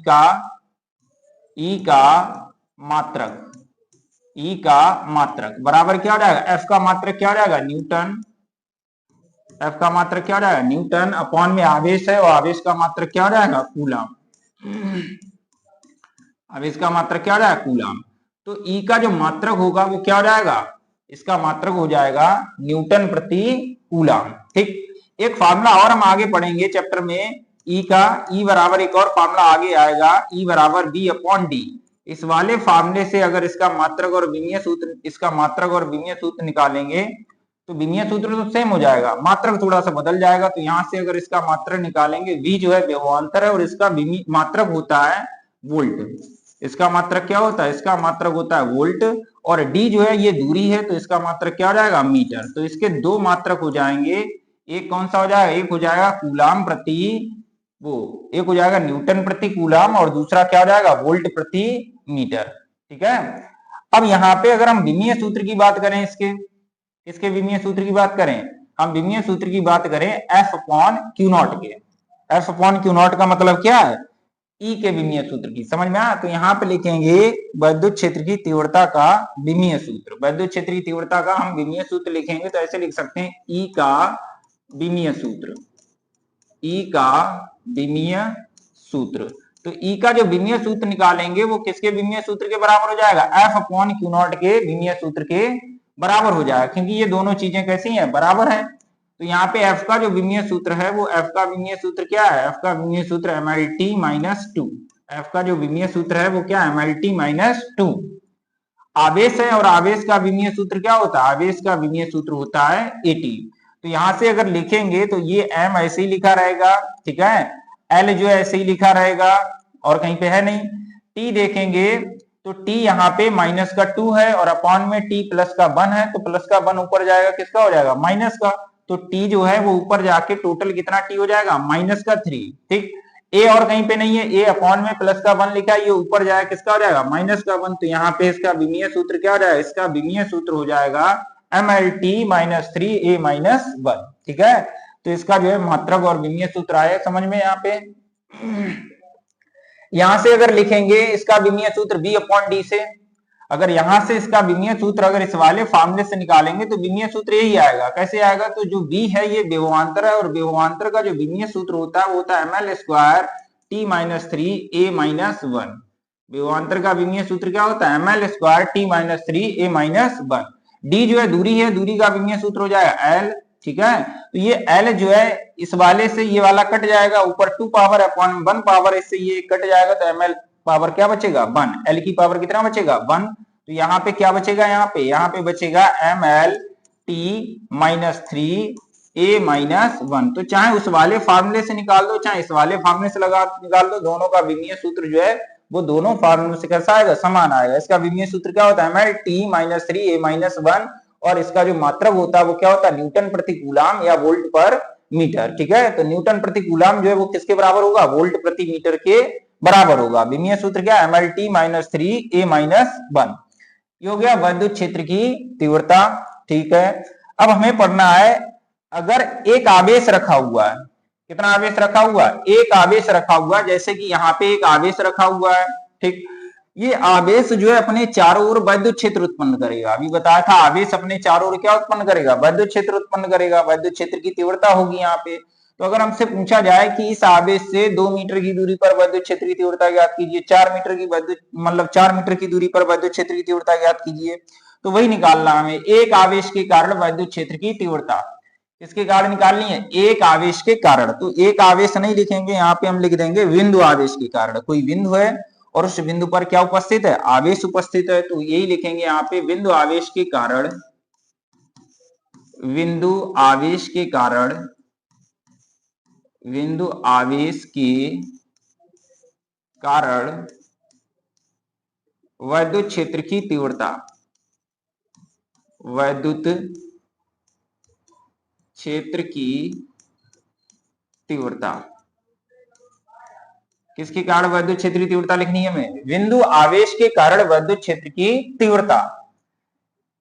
का मात्रक बराबर क्या हो जाएगा, एफ का मात्रक क्या हो जाएगा न्यूटन, एफ का मात्रक क्या हो जाएगा न्यूटन अपॉन में आवेश है और आवेश का मात्रक क्या हो जाएगा कूलम, आवेश का मात्रक क्या हो जाएगा कूलम। तो ई का जो मात्रक होगा वो क्या हो जाएगा, इसका मात्रक हो जाएगा न्यूटन प्रति कूलम। ठीक, एक फार्मूला और हम आगे पढ़ेंगे चैप्टर में, ई का ई बराबर एक और फार्मूला आगे आएगा, ई बराबर बी अपॉन डी। इस वाले फार्मूले से अगर इसका मात्रक और विमीय सूत्र निकालेंगे तो विमीय सूत्र तो सेम हो जाएगा, मात्रक थोड़ा सा बदल जाएगा। तो यहां से अगर इसका मात्रक निकालेंगे, v जो है विभवांतर है और इसका मात्रक होता है वोल्ट, इसका मात्रक क्या होता है, इसका मात्रक होता है वोल्ट, और d जो है ये दूरी है तो इसका मात्रक क्या हो जाएगा मीटर। तो इसके दो मात्रक हो जाएंगे, एक कौन सा हो जाएगा, एक हो जाएगा कूलाम प्रति एक हो जाएगा न्यूटन प्रति कूलाम और दूसरा क्या हो जाएगा वोल्ट प्रति मीटर। ठीक है, अब यहाँ पे अगर हम विमीय सूत्र की बात करें, इसके विमीय सूत्र की बात करें, हम विमीय सूत्र की बात करें एफ अपॉन क्यू नॉट के, एफ अपॉन क्यू नॉट का मतलब क्या है, ई के विमीय सूत्र की, समझ में आया। तो यहाँ पे लिखेंगे वैद्युत क्षेत्र की तीव्रता का विमीय सूत्र, वैद्युत क्षेत्र की तीव्रता का हम विमीय सूत्र लिखेंगे तो ऐसे लिख सकते हैं ई का विमीय सूत्र, ई का विमीय सूत्र। तो ई का जो विमीय सूत्र निकालेंगे वो किसके विमीय सूत्र के बराबर हो जाएगा, एफ अपॉन क्यू नॉट के विमीय सूत्र के बराबर हो जाएगा, क्योंकि ये दोनों चीजें कैसी हैं, बराबर है। तो यहाँ पे एफ का जो विमीय सूत्र है वो एफ का विमीय सूत्र क्या है, एफ का विमीय सूत्र mlt माइनस 2, एफ का जो विमीय सूत्र है वो क्या है mlt माइनस 2। आवेश है और आवेश का विमीय सूत्र क्या होता है, आवेश का विमीय सूत्र होता है at। तो यहां से अगर लिखेंगे तो ये m ऐसे ही लिखा रहेगा, ठीक है, l जो है ऐसे ही लिखा रहेगा और कहीं पे है नहीं। t देखेंगे तो t यहाँ पे माइनस का 2 है और अपॉन में t प्लस का 1 है, तो प्लस का 1 ऊपर जाएगा किसका हो जाएगा माइनस का, तो t जो है वो ऊपर जाके टोटल कितना t हो जाएगा माइनस का 3। ठीक, a और कहीं पे नहीं है, a अपॉन में प्लस का 1 लिखा है, ये ऊपर जाएगा किसका हो जाएगा माइनस का 1। तो यहाँ पे इसका विमीय सूत्र क्या हो जाएगा, इसका विमीय सूत्र हो जाएगा mlt माइनस 3 a माइनस 1। ठीक है, तो इसका जो है मात्रक और विमीय सूत्र आया समझ में। यहाँ पे यहां से अगर लिखेंगे इसका विमीय सूत्र v अपॉन डी से, अगर यहां से इसका विमीय सूत्र अगर इस वाले फार्मूले से निकालेंगे तो विमीय सूत्र यही आएगा। कैसे आएगा, तो जो v है ये विभवांतर है और विभवांतर का जो विमीय सूत्र होता है वो होता है ml square t minus 3 a minus 1। विभवांतर का विमीय सूत्र क्या होता है ml square t minus 3 a minus 1। d जो है दूरी है, दूरी का विमीय सूत्र हो जाएगा l। ठीक है, तो ये l जो है इस वाले से ये वाला कट जाएगा, ऊपर 2 पावर अपॉन 1 पावर, इससे ये कट जाएगा तो ml पावर क्या बचेगा 1, l की पावर कितना बचेगा 1। तो यहाँ पे क्या बचेगा, यहाँ पे बचेगा ml t minus 3 a minus 1। तो चाहे उस वाले फार्मूले से निकाल दो चाहे इस वाले फार्मूले से निकाल दो, दोनों का विमीय सूत्र जो है वो दोनों फार्मूले से कैसा आएगा, समान आएगा। इसका विमीय सूत्र क्या होता है ml t minus 3 a minus 1 और इसका जो मात्रक होता है वो क्या होता है न्यूटन प्रति कूलाम या वोल्ट पर मीटर। ठीक है, तो न्यूटन प्रति कूलाम जो है वो किसके बराबर होगा, वोल्ट प्रति मीटर के बराबर होगा। विमीय सूत्र क्या है mlt माइनस 3 a माइनस 1। ये हो गया वैद्युत क्षेत्र की तीव्रता। ठीक है, अब हमें पढ़ना है अगर एक आवेश रखा हुआ है, कितना आवेश रखा हुआ, एक आवेश रखा हुआ, जैसे कि यहाँ पे एक आवेश रखा हुआ है। ठीक, ये आवेश जो है अपने चारों ओर वैद्युत क्षेत्र उत्पन्न करेगा। अभी बताया था आवेश अपने चारों ओर क्या उत्पन्न करेगा, वैद्युत क्षेत्र उत्पन्न करेगा, वैद्युत क्षेत्र की तीव्रता होगी यहाँ पे। तो अगर हमसे पूछा जाए कि इस आवेश से 2 मीटर की दूरी पर वैद्युत क्षेत्र की तीव्रता ज्ञात कीजिए, 4 मीटर की मतलब 4 मीटर की दूरी पर वैद्युत क्षेत्र की तीव्रता ज्ञात कीजिए, तो वही निकालना हमें, एक आवेश के कारण वैद्युत क्षेत्र की तीव्रता किसके कारण निकालनी है, एक आवेश के कारण। तो एक आवेश नहीं लिखेंगे, यहाँ पे हम लिख देंगे बिंदु आवेश के कारण। कोई बिंदु है और उस बिंदु पर क्या उपस्थित है, आवेश उपस्थित है, तो यही लिखेंगे यहाँ पे बिंदु आवेश के कारण, बिंदु आवेश के कारण, बिंदु आवेश के कारण वैद्युत क्षेत्र की तीव्रता, वैद्युत क्षेत्र की तीव्रता किसके कारण वैद्युत क्षेत्र की तीव्रता लिखनी है हमें? बिंदु आवेश के कारण वैद्युत क्षेत्र की तीव्रता।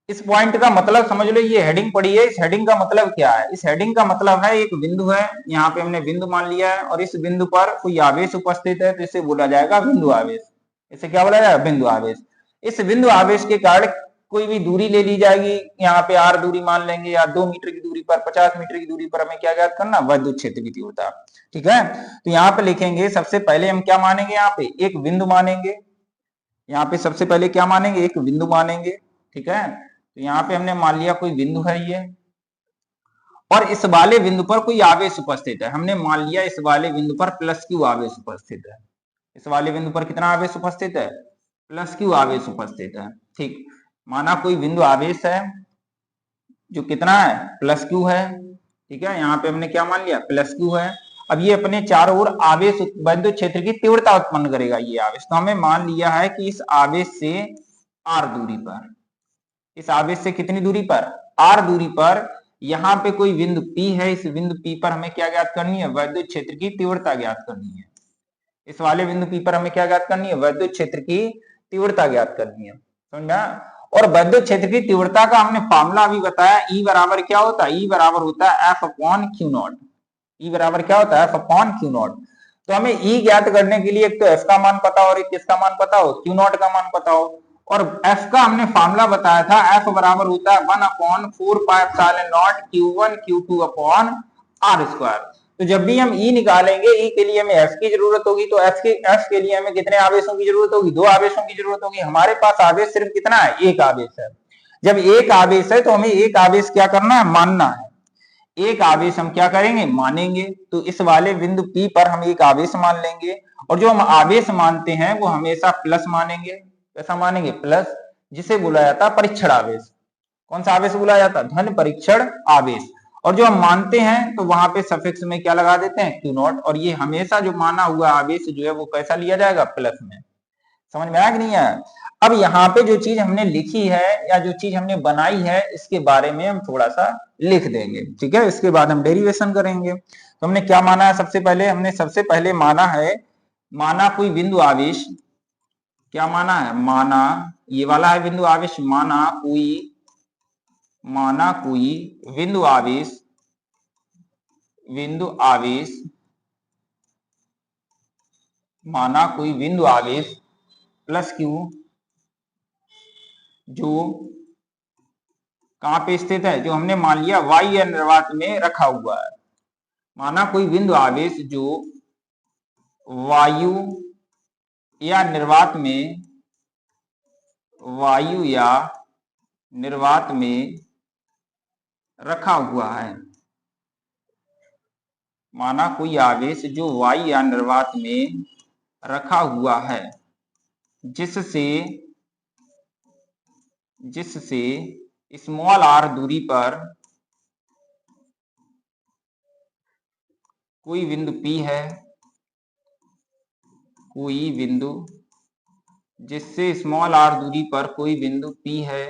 इस पॉइंट का मतलब समझ लो, ये हेडिंग पड़ी है, इस हेडिंग का मतलब क्या है? इस हेडिंग का मतलब है एक बिंदु है, यहाँ पे हमने बिंदु मान लिया है और इस बिंदु पर कोई आवेश उपस्थित है तो इसे बोला जाएगा बिंदु आवेश। इसे क्या बोला जाएगा? बिंदु आवेश। इस बिंदु आवेश के कारण कोई भी दूरी ले ली जाएगी, यहाँ पे r दूरी मान लेंगे, या 2 मीटर की दूरी पर, 50 मीटर की दूरी पर हमें क्या ज्ञात करना? वैद्युत क्षेत्र की तीव्रता। ठीक है, तो यहाँ पे लिखेंगे, सबसे पहले हम क्या मानेंगे? यहाँ पे एक बिंदु मानेंगे, यहाँ पे सबसे पहले क्या मानेंगे? एक बिंदु मानेंगे। ठीक है, तो यहाँ पे हमने मान लिया कोई बिंदु है ये, और इस वाले बिंदु पर कोई आवेश उपस्थित है। हमने मान लिया इस वाले बिंदु पर +q आवेश उपस्थित है। इस वाले बिंदु पर कितना आवेश उपस्थित है? +q आवेश उपस्थित है। ठीक, माना कोई बिंदु आवेश है जो कितना है? +q है। ठीक है, यहाँ पे हमने क्या मान लिया? +q है। अब ये अपने चारों ओर आवेश, वैद्युत क्षेत्र की तीव्रता उत्पन्न करेगा ये आवेश। तो हमें मान लिया है कि इस आवेश से r दूरी पर, इस आवेश से कितनी दूरी पर? r दूरी पर यहाँ पे कोई बिंदु P है। इस बिंदु P पर हमें क्या ज्ञात करनी है? वैद्युत क्षेत्र की तीव्रता ज्ञात करनी है। इस वाले बिंदु P पर हमें क्या ज्ञात करनी है? वैद्युत क्षेत्र की तीव्रता ज्ञात करनी है। समझा? और वैद्युत क्षेत्र की तीव्रता का हमने फॉर्मूला अभी बताया, E बराबर क्या होता है? E बराबर होता है F/Q0। E बराबर क्या होता है? F/Q0। तो हमें E ज्ञात करने के लिए एक तो F का मान पता हो और एक किसका मान पता हो? Q0 का मान पता हो। और F का हमने फॉर्मूला बताया था, F बराबर होता है 1/4πε0 Q1 Q2 अपॉन r²। तो जब भी हम E निकालेंगे, E के लिए हमें F की जरूरत होगी, तो F के लिए हमें कितने आवेशों की जरूरत होगी? 2 आवेशों की जरूरत होगी। हमारे पास आवेश सिर्फ कितना है? एक आवेश है। जब एक आवेश है तो हमें एक आवेश क्या करना है? मानना है। एक आवेश हम क्या करेंगे? मानेंगे। तो इस वाले बिंदु P पर हम एक आवेश मान लेंगे, और जो हम आवेश मानते हैं वो हमेशा प्लस मानेंगे। कैसा मानेंगे? प्लस, जिसे बोला जाता है परीक्षण आवेश। कौन सा आवेश बोला जाता है? धन परीक्षण आवेश। और जो हम मानते हैं तो वहां पे सफिक्स में क्या लगा देते हैं? Q0। और ये हमेशा जो माना हुआ आवेश जो है वो कैसा लिया जाएगा? प्लस में। समझ में आया कि नहीं आया? अब यहाँ पे जो चीज हमने लिखी है या जो चीज हमने बनाई है, इसके बारे में हम थोड़ा सा लिख देंगे। ठीक है, इसके बाद हम डेरिवेशन करेंगे। तो हमने क्या माना है? सबसे पहले माना है, माना कोई बिंदु आवेश, क्या माना है? माना, ये वाला है बिंदु आवेश, माना कोई बिंदु आवेश माना कोई बिंदु आवेश +q जो कहां पे स्थित है? जो हमने मान लिया वायु या निर्वात में रखा हुआ है। माना कोई बिंदु आवेश जो वायु या निर्वात में रखा हुआ है। माना कोई आवेश जो वायु या निर्वात में रखा हुआ है, जिससे स्मॉल r दूरी पर कोई बिंदु P है, जिससे स्मॉल r दूरी पर कोई बिंदु P है,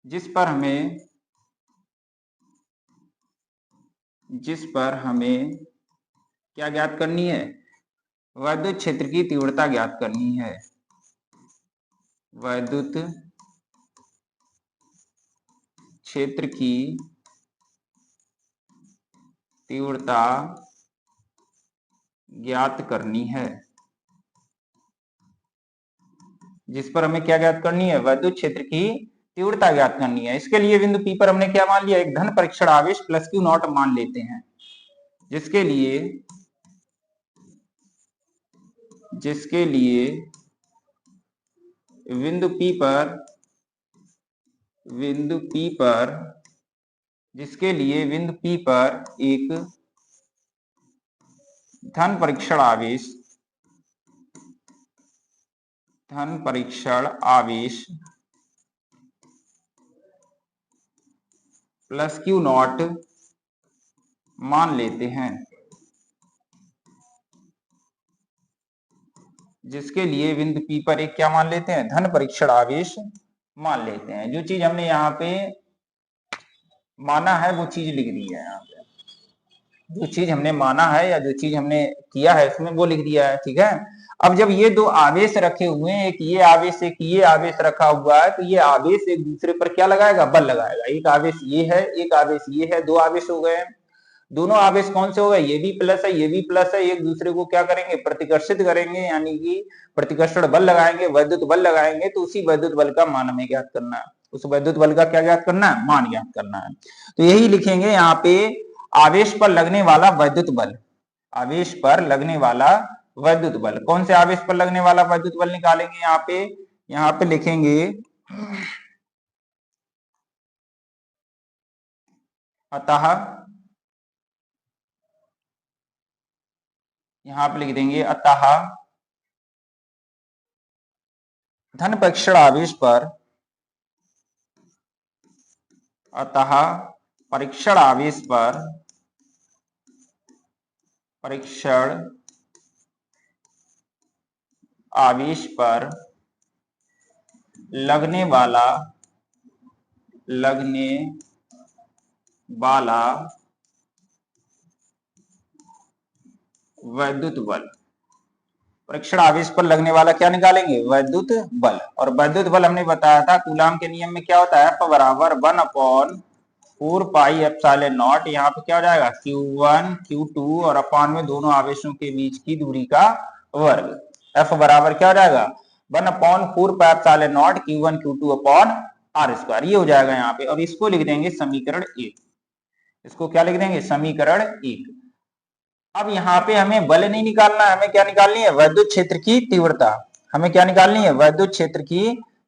जिस पर हमें क्या ज्ञात करनी है? वैद्युत क्षेत्र की तीव्रता ज्ञात करनी है। वैद्युत क्षेत्र की तीव्रता ज्ञात करनी है, जिस पर हमें क्या ज्ञात करनी है? वैद्युत क्षेत्र की तीव्रता ज्ञात करनी है। इसके लिए बिंदु P पर हमने क्या मान लिया? एक धन परीक्षण आवेश +Q0 मान लेते हैं, जिसके लिए बिंदु P पर एक धन परीक्षण आवेश +Q0 मान लेते हैं, जिसके लिए बिंदु P पर एक क्या मान लेते हैं? धन परीक्षण आवेश मान लेते हैं। जो चीज हमने यहाँ पे माना है वो चीज लिख दी है यहाँ पे। जो चीज हमने माना है या जो चीज हमने किया है उसमें वो लिख दिया है, ठीक है। अब जब ये दो आवेश रखे हुए हैं, एक ये आवेश एक ये आवेश रखा हुआ है, तो ये आवेश एक दूसरे पर क्या लगाएगा, बल लगाएगा। एक आवेश ये है, एक आवेश ये है, दो आवेश हो गए। दोनों आवेश कौन से हो गए, ये भी प्लस है ये भी प्लस है, एक दूसरे को क्या करेंगे, प्रतिकर्षित करेंगे, यानी कि प्रतिकर्षण बल लगाएंगे, वैद्युत बल लगाएंगे। तो उसी वैद्युत बल का मान हमें ज्ञात करना है, उस वैद्युत बल का क्या ज्ञात करना है, मान ज्ञात करना है। तो यही लिखेंगे यहाँ पे, आवेश पर लगने वाला वैद्युत बल, आवेश पर लगने वाला वैद्युत बल। कौन से आवेश पर लगने वाला वैद्युत बल निकालेंगे, यहाँ पे लिखेंगे अतः, यहां पे लिख देंगे अतः धन परीक्षण आवेश पर, अतः परीक्षण आवेश पर, परीक्षण आवेश पर लगने वाला वैद्युत बल, परीक्षण आवेश पर लगने वाला क्या निकालेंगे, वैद्युत बल। और वैद्युत बल हमने बताया था कूलाम के नियम में क्या होता है, F बराबर 1/4 पाई एप्सिलॉन नॉट। यहाँ पे क्या हो जाएगा, Q1 Q2 और अपान में दोनों आवेशों के बीच की दूरी का वर्ग। F बराबर क्या हो जाएगा, 1/4 pi epsilon not Q1 Q2 upon R square, ये हो जाएगा यहाँ पे। अब इसको लिख देंगे समीकरण 1, इसको क्या लिख देंगे, समीकरण 1। अब यहाँ पे हमें बल नहीं निकालना है, हमें क्या निकालनी है, वैद्युत क्षेत्र की तीव्रता। हमें क्या निकालनी है, वैद्युत क्षेत्र की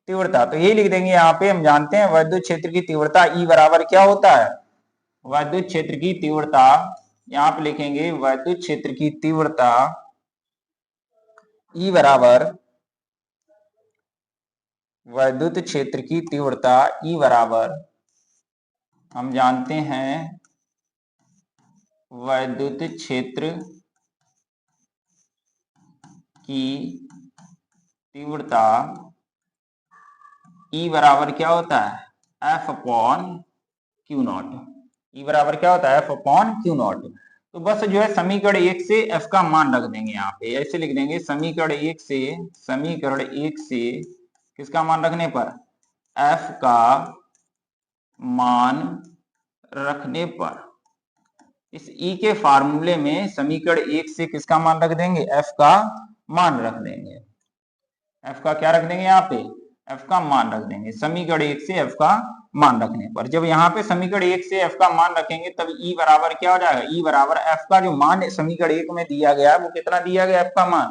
तीव्रता। तो ये लिख देंगे यहाँ पे, हम जानते हैं वैद्युत क्षेत्र की तीव्रता E बराबर क्या होता है, वैद्युत क्षेत्र की तीव्रता, यहाँ पे लिखेंगे वैद्युत क्षेत्र की तीव्रता E बराबर, वैद्युत क्षेत्र की तीव्रता E बराबर, हम जानते हैं वैद्युत क्षेत्र की तीव्रता E बराबर क्या होता है, F upon Q not. E बराबर क्या होता है, F अपॉन क्यू नॉट। तो बस जो है समीकरण 1 से F का मान रख देंगे, यहाँ पे ऐसे लिख देंगे, समीकरण 1 से किसका मान रखने पर, F का मान रखने पर। इस E के फार्मूले में समीकरण 1 से किसका मान रख देंगे, F का मान रख देंगे। F का क्या रख देंगे, यहाँ पे F का मान रख देंगे, समीकरण 1 से F का मान रखने पर। जब यहाँ पे समीकरण 1 से F का मान रखेंगे तब E बराबर क्या हो जाएगा, E बराबर F का जो मान समीकरण 1 में दिया गया है वो कितना दिया गया, F का मान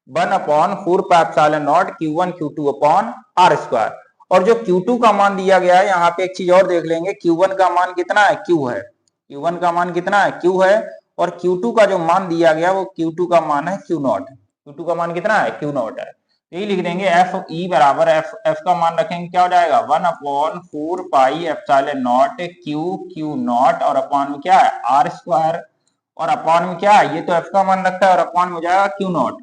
1/4 pi epsilon not Q1 Q2 upon R square. और जो Q2 का मान दिया गया है, यहाँ पे एक चीज और देख लेंगे, Q1 का मान कितना है, Q है, Q1 का मान कितना है, Q है। और Q2 का जो मान दिया गया वो Q2 का मान है Q नॉट, Q2 का मान कितना है, Q नॉट है। यही लिख देंगे F E बराबर F का मान रखेंगे क्या हो जाएगा, 1/4 pi epsilon not Q not और अपॉन में क्या है, R स्क्वायर। और अपॉन में क्या है, ये तो F का मान रखता है और अपॉन में हो जाएगा Q नॉट,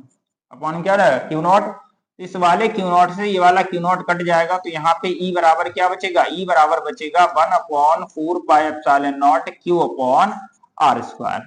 अपॉन में क्या हो जाएगा, Q नॉट। इस वाले Q नॉट से ये वाला Q नॉट कट जाएगा, तो यहाँ पे E बराबर क्या बचेगा, E बराबर बचेगा 1/4 pi epsilon not Q upon R square.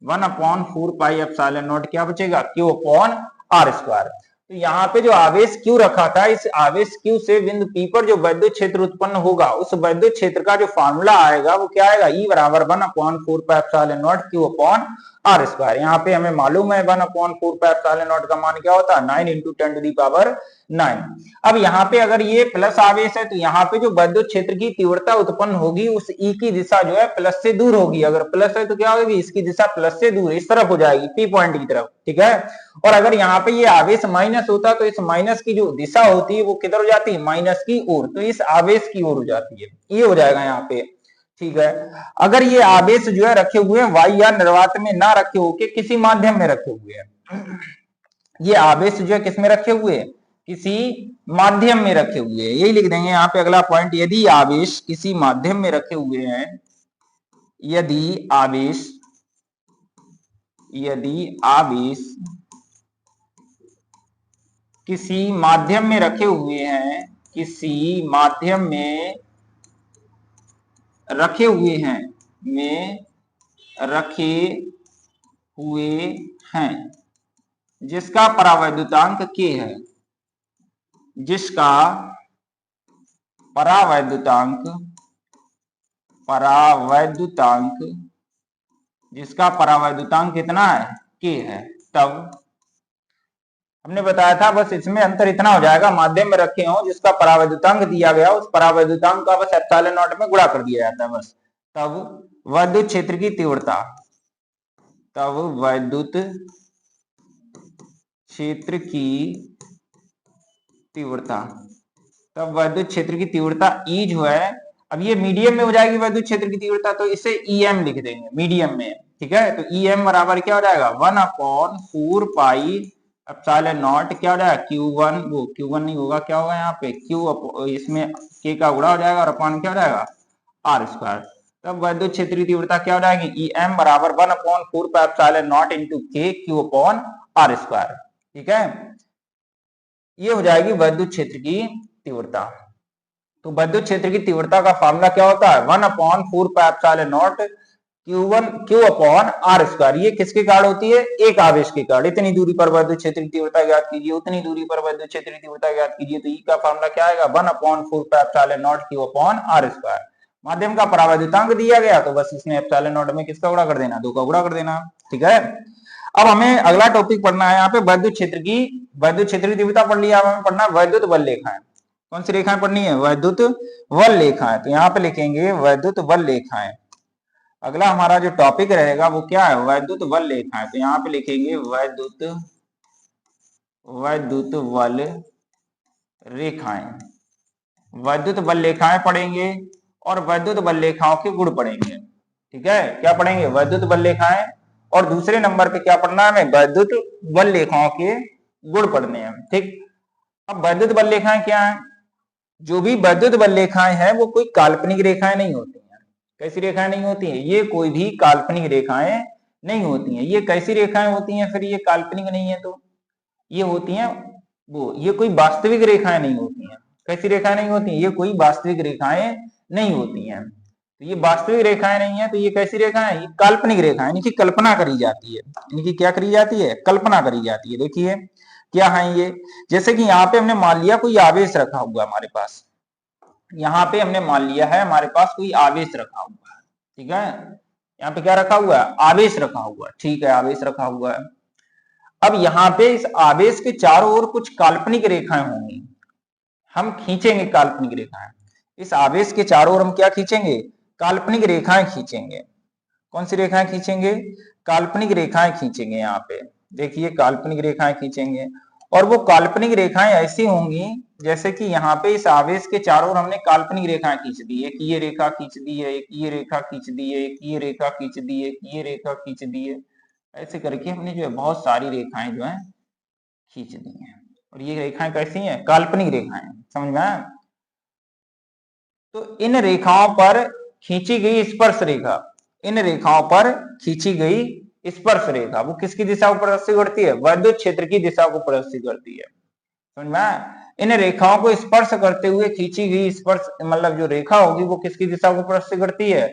1/4 pi epsilon not क्या बचेगा, Q अपॉन R स्क्वायर। तो यहाँ पे जो आवेश Q रखा था, इस आवेश Q से बिंदु P पर जो वैद्युत क्षेत्र उत्पन्न होगा, उस वैद्युत क्षेत्र का जो फॉर्मूला आएगा वो क्या आएगा, E बराबर 1/4 pi epsilon not Q upon R square. यहाँ पे हमें मालूम है 1/4 पाई एप्सिलॉन नॉट का मान क्या होता है, 9 × 10⁹। अब यहाँ पे अगर ये प्लस आवेश है तो यहाँ पे जो वैद्युत क्षेत्र की तीव्रता उत्पन्न होगी उस E की दिशा जो है प्लस से दूर होगी। अगर प्लस है तो क्या होगी, इसकी दिशा प्लस से दूर इस तरफ हो जाएगी, P पॉइंट की तरफ, ठीक है। और अगर यहाँ पे ये आवेश माइनस होता तो इस माइनस की जो दिशा होती है वो किधर हो जाती है, माइनस की ओर, तो इस आवेश की ओर हो जाती है, ये हो जाएगा यहाँ पे, ठीक है। अगर ये आवेश जो है रखे हुए हैं वायु या निर्वात में ना रखे होके किसी माध्यम में रखे हुए हैं, ये आवेश जो है किस में रखे हुए हैं, किसी माध्यम में रखे हुए हैं, यही लिख देंगे यहाँ पे अगला पॉइंट। यदि आवेश किसी माध्यम में रखे हुए हैं, यदि आवेश किसी माध्यम में रखे हुए हैं, किसी माध्यम में रखे हुए हैं, रखे हुए हैं, जिसका परावैद्युतांक k है, जिसका परावैद्युतांक जिसका परावैद्युतांक कितना है, k है। तब हमने बताया था बस इसमें अंतर इतना हो जाएगा, माध्यम में रखे हो जिसका परावैद्युतांक दिया गया उस परावैद्युतांक का बस एप्सिलॉन नॉट में गुणा कर दिया जाता है बस। तब वैद्युत क्षेत्र की तीव्रता, तब वैद्युत क्षेत्र की तीव्रता, तब वैद्युत क्षेत्र की तीव्रता E जो है, अब ये मीडियम में हो जाएगी वैद्युत क्षेत्र की तीव्रता, तो इसे EM लिख देंगे मीडियम में, ठीक है। तो EM बराबर क्या हो जाएगा, 1/4 पाई एप्सिलॉन नॉट, क्या हो जाएगा Q1, वो Q1 नहीं होगा, क्या होगा यहाँ पे Q, इसमें K का गुणा हो जाएगा और अपॉन क्या हो जाएगा R स्क्वायर। तब वैद्युत क्षेत्र की तीव्रता क्या हो जाएगी, EM बराबर 1/4 pi epsilon not into K Q upon R square, ठीक है। ये हो जाएगी वैद्युत क्षेत्र की तीव्रता। तो वैद्युत क्षेत्र की तीव्रता का फार्मूला क्या होता है, 1/4 pi epsilon not Q upon R square. ये किसके कारण होती है, एक आवेश के कारण। इतनी दूरी पर वैद्युत क्षेत्र की तीव्रता ज्ञात कीजिए, उतनी दूरी पर वैद्युत क्षेत्र की तीव्रता ज्ञात कीजिए। तो E का फार्मूला क्या आएगा, 1/4 pi epsilon not Q upon R square. माध्यम का परावैद्युतांक दिया गया तो बस इसमें एप्सिलॉन नॉट में किसका गुणा कर देना, 2 का गुणा कर देना, ठीक है। अब हमें अगला टॉपिक पढ़ना है यहाँ पे वैद्युत क्षेत्र की तीव्रता पढ़ लिया, अब हमें पढ़ना है वैद्युत बल रेखाएं। कौन सी रेखाएं पढ़नी है, वैद्युत बल रेखाएं। तो यहाँ पे लिखेंगे वैद्युत बल रेखाएं। अगला हमारा जो टॉपिक रहेगा वो क्या है, वैद्युत बल रेखाएं। तो यहाँ पे लिखेंगे वैद्युत बल रेखाएं। वैद्युत बल रेखाएं पढ़ेंगे और वैद्युत बल रेखाओं के गुण पढ़ेंगे, ठीक है। क्या पढ़ेंगे, वैद्युत बल रेखाएं, और दूसरे नंबर पे क्या पढ़ना है हमें, वैद्युत बल रेखाओं के गुण पढ़ने हैं, ठीक। अब वैद्युत बल रेखाएं क्या है, जो भी वैद्युत बल रेखाएं हैं वो कोई काल्पनिक रेखाएं नहीं होती हैं। कैसी रेखाएं नहीं होती हैं, ये कोई भी काल्पनिक रेखाएं नहीं होती हैं। ये कैसी रेखाएं होती हैं फिर, ये काल्पनिक नहीं है तो ये होती हैं वो, ये कोई वास्तविक रेखाएं नहीं होती हैं। कैसी रेखाएं नहीं होती हैं, ये कोई वास्तविक रेखाएं नहीं होती हैं। तो ये वास्तविक रेखाएं नहीं है तो ये कैसी रेखाएं, ये काल्पनिक रेखाएं, इनकी कल्पना करी जाती है। इनकी क्या करी जाती है, कल्पना करी जाती है। देखिए क्या है ये, जैसे कि यहाँ पे हमने मान लिया कोई आवेश रखा हुआ हमारे पास, यहाँ पे हमने मान लिया है हमारे पास कोई आवेश रखा हुआ है, ठीक है। यहाँ पे क्या रखा हुआ है, आवेश रखा हुआ है, ठीक है, आवेश रखा हुआ है। अब यहाँ पे इस आवेश के चारों ओर कुछ काल्पनिक रेखाएं होंगी, हम खींचेंगे काल्पनिक रेखाएं। इस आवेश के चारों ओर हम क्या खींचेंगे, काल्पनिक रेखाएं खींचेंगे। कौन सी रेखाएं खींचेंगे, काल्पनिक रेखाएं खींचेंगे। यहाँ पे देखिए काल्पनिक रेखाएं खींचेंगे, और वो काल्पनिक रेखाएं ऐसी होंगी जैसे कि यहाँ पे इस आवेश के चारों ओर हमने काल्पनिक रेखाएं खींच दी, एक ये रेखा खींच दी है, एक ये रेखा खींच दी है, एक ये रेखा खींच दी है, एक ये रेखा खींच दी है। ऐसे करके हमने जो है बहुत सारी रेखाएं जो है खींच दी हैं, और ये रेखाएं कैसी हैं, काल्पनिक रेखाएं, समझ में आया। तो इन रेखाओं पर खींची गई स्पर्श रेखा, इन रेखाओं पर खींची गई स्पर्श रेखा वो किसकी दिशा को प्रदर्शित करती है, वैद्युत क्षेत्र की दिशा को प्रदर्शित करती है, समझ में आया। इन रेखाओं को स्पर्श करते हुए खींची गई स्पर्श मतलब जो रेखा होगी वो किसकी दिशा को प्रदर्शित करती है,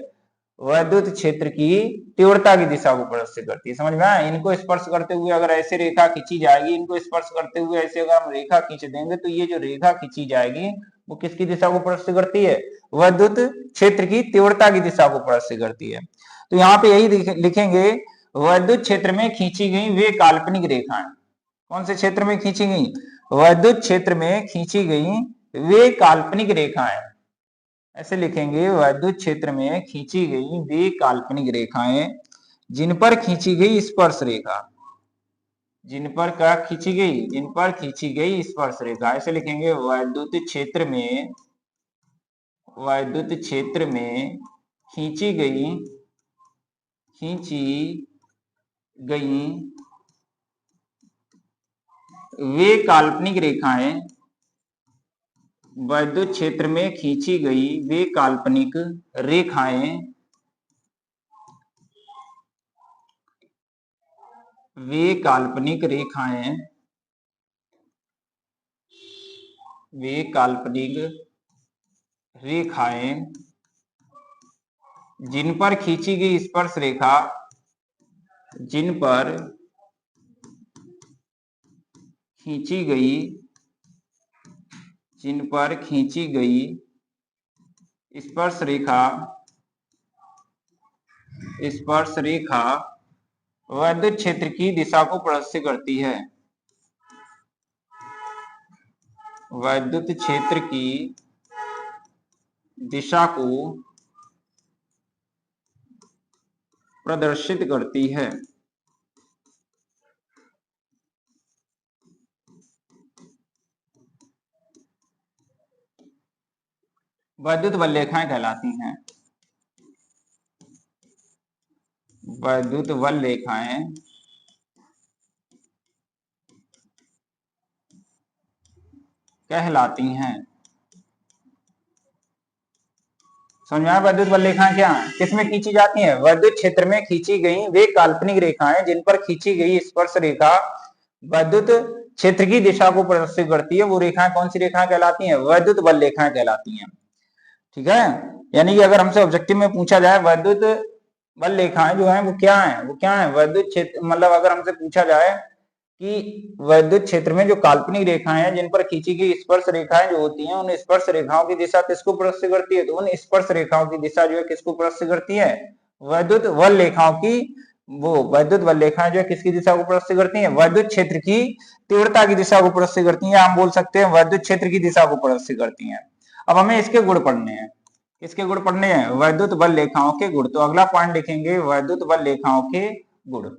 वैद्युत क्षेत्र की तीव्रता की दिशा को प्रदर्शित करती है, समझ में आया। इनको स्पर्श करते हुए अगर ऐसे रेखा खींची जाएगी, इनको स्पर्श करते हुए ऐसे अगर हम रेखा खींच देंगे तो ये जो रेखा खींची जाएगी वो किसकी दिशा को प्रदर्शित करती है, वैद्युत क्षेत्र की तीव्रता की दिशा को प्रदर्शित करती है। तो यहाँ पे यही लिखेंगे, वैद्युत क्षेत्र में खींची गई वे काल्पनिक रेखाएं। कौन से क्षेत्र में खींची गई, वैद्युत क्षेत्र में खींची गई वे काल्पनिक रेखाएं। ऐसे लिखेंगे, वैद्युत क्षेत्र में खींची गई वे काल्पनिक रेखाएं जिन पर खींची गई स्पर्श रेखा, जिन पर क्या खींची गई, जिन पर खींची गई स्पर्श रेखा। ऐसे लिखेंगे, वैद्युत क्षेत्र में खींची गई वे काल्पनिक रेखाएं, वैद्युत क्षेत्र में खींची गई वे काल्पनिक रेखाएं, वे काल्पनिक रेखाएं जिन पर खींची गई स्पर्श रेखा जिन पर खींची गई स्पर्श रेखा वैद्युत क्षेत्र की दिशा को प्रदर्शित करती है। वैद्युत क्षेत्र की दिशा को प्रदर्शित करती है। वैद्युत बल रेखाएं कहलाती हैं। वैद्युत बल रेखाएं कहलाती हैं। समझ में आया? वैद्युत बल रेखाएं क्या है, किसमें खींची जाती हैं? वैद्युत क्षेत्र में खींची गई वे काल्पनिक रेखाएं जिन पर खींची गई स्पर्श रेखा वैद्युत क्षेत्र की दिशा को प्रदर्शित करती है, वो रेखाएं कौन सी रेखाएं कहलाती हैं? वैद्युत बल रेखाएं कहलाती हैं। ठीक है, यानी कि अगर हमसे ऑब्जेक्टिव में पूछा जाए वैद्युत बल रेखाएं जो है वो क्या है, वैद्युत क्षेत्र, मतलब अगर हमसे पूछा जाए कि वैद्युत क्षेत्र में जो काल्पनिक रेखाएं हैं जिन पर खींची गई स्पर्श रेखाएं जो होती हैं, उन स्पर्श रेखाओं की दिशा किसको प्रदर्शित करती है? तो उन स्पर्श रेखाओं की दिशा जो है किसको प्रदर्शित करती है? वैद्युत बल रेखाओं की। वो वैद्युत बल रेखाएं जो है किसकी दिशा को प्रदर्शित करती हैं? वैद्युत क्षेत्र की तीव्रता की दिशा को प्रदर्शित करती हैं। हम बोल सकते हैं वैद्युत क्षेत्र की दिशा को प्रदर्शित करती हैं। अब हमें इसके गुण पढ़ने हैं। किसके गुण पढ़ने हैं? वैद्युत बल रेखाओं के गुण। तो अगला पॉइंट लिखेंगे वैद्युत बल रेखाओं के गुण।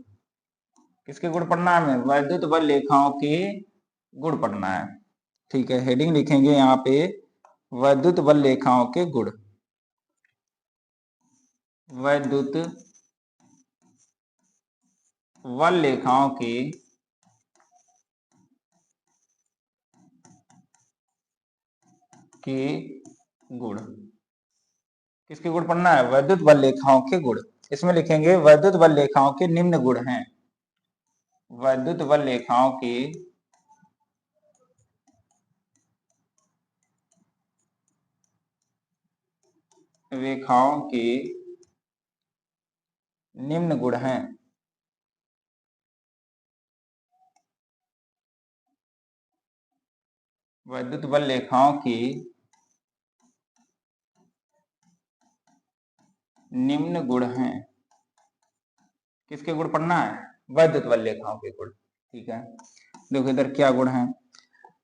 किसके गुण पढ़ना है हमें? वैद्युत बल रेखाओं के गुण पढ़ना है। ठीक है, हेडिंग लिखेंगे यहाँ पे वैद्युत बल रेखाओं के गुण। वैद्युत बल रेखाओं के गुण। किसके गुण पढ़ना है? वैद्युत बल रेखाओं के गुण। इसमें लिखेंगे वैद्युत बल रेखाओं के निम्न गुण हैं। वैद्युत बल रेखाओं के निम्न गुण हैं। वैद्युत बल रेखाओं की निम्न गुण हैं। किसके गुण पढ़ना है? वैद्युत बल रेखाओं के गुण। ठीक है, देखो इधर क्या गुण है।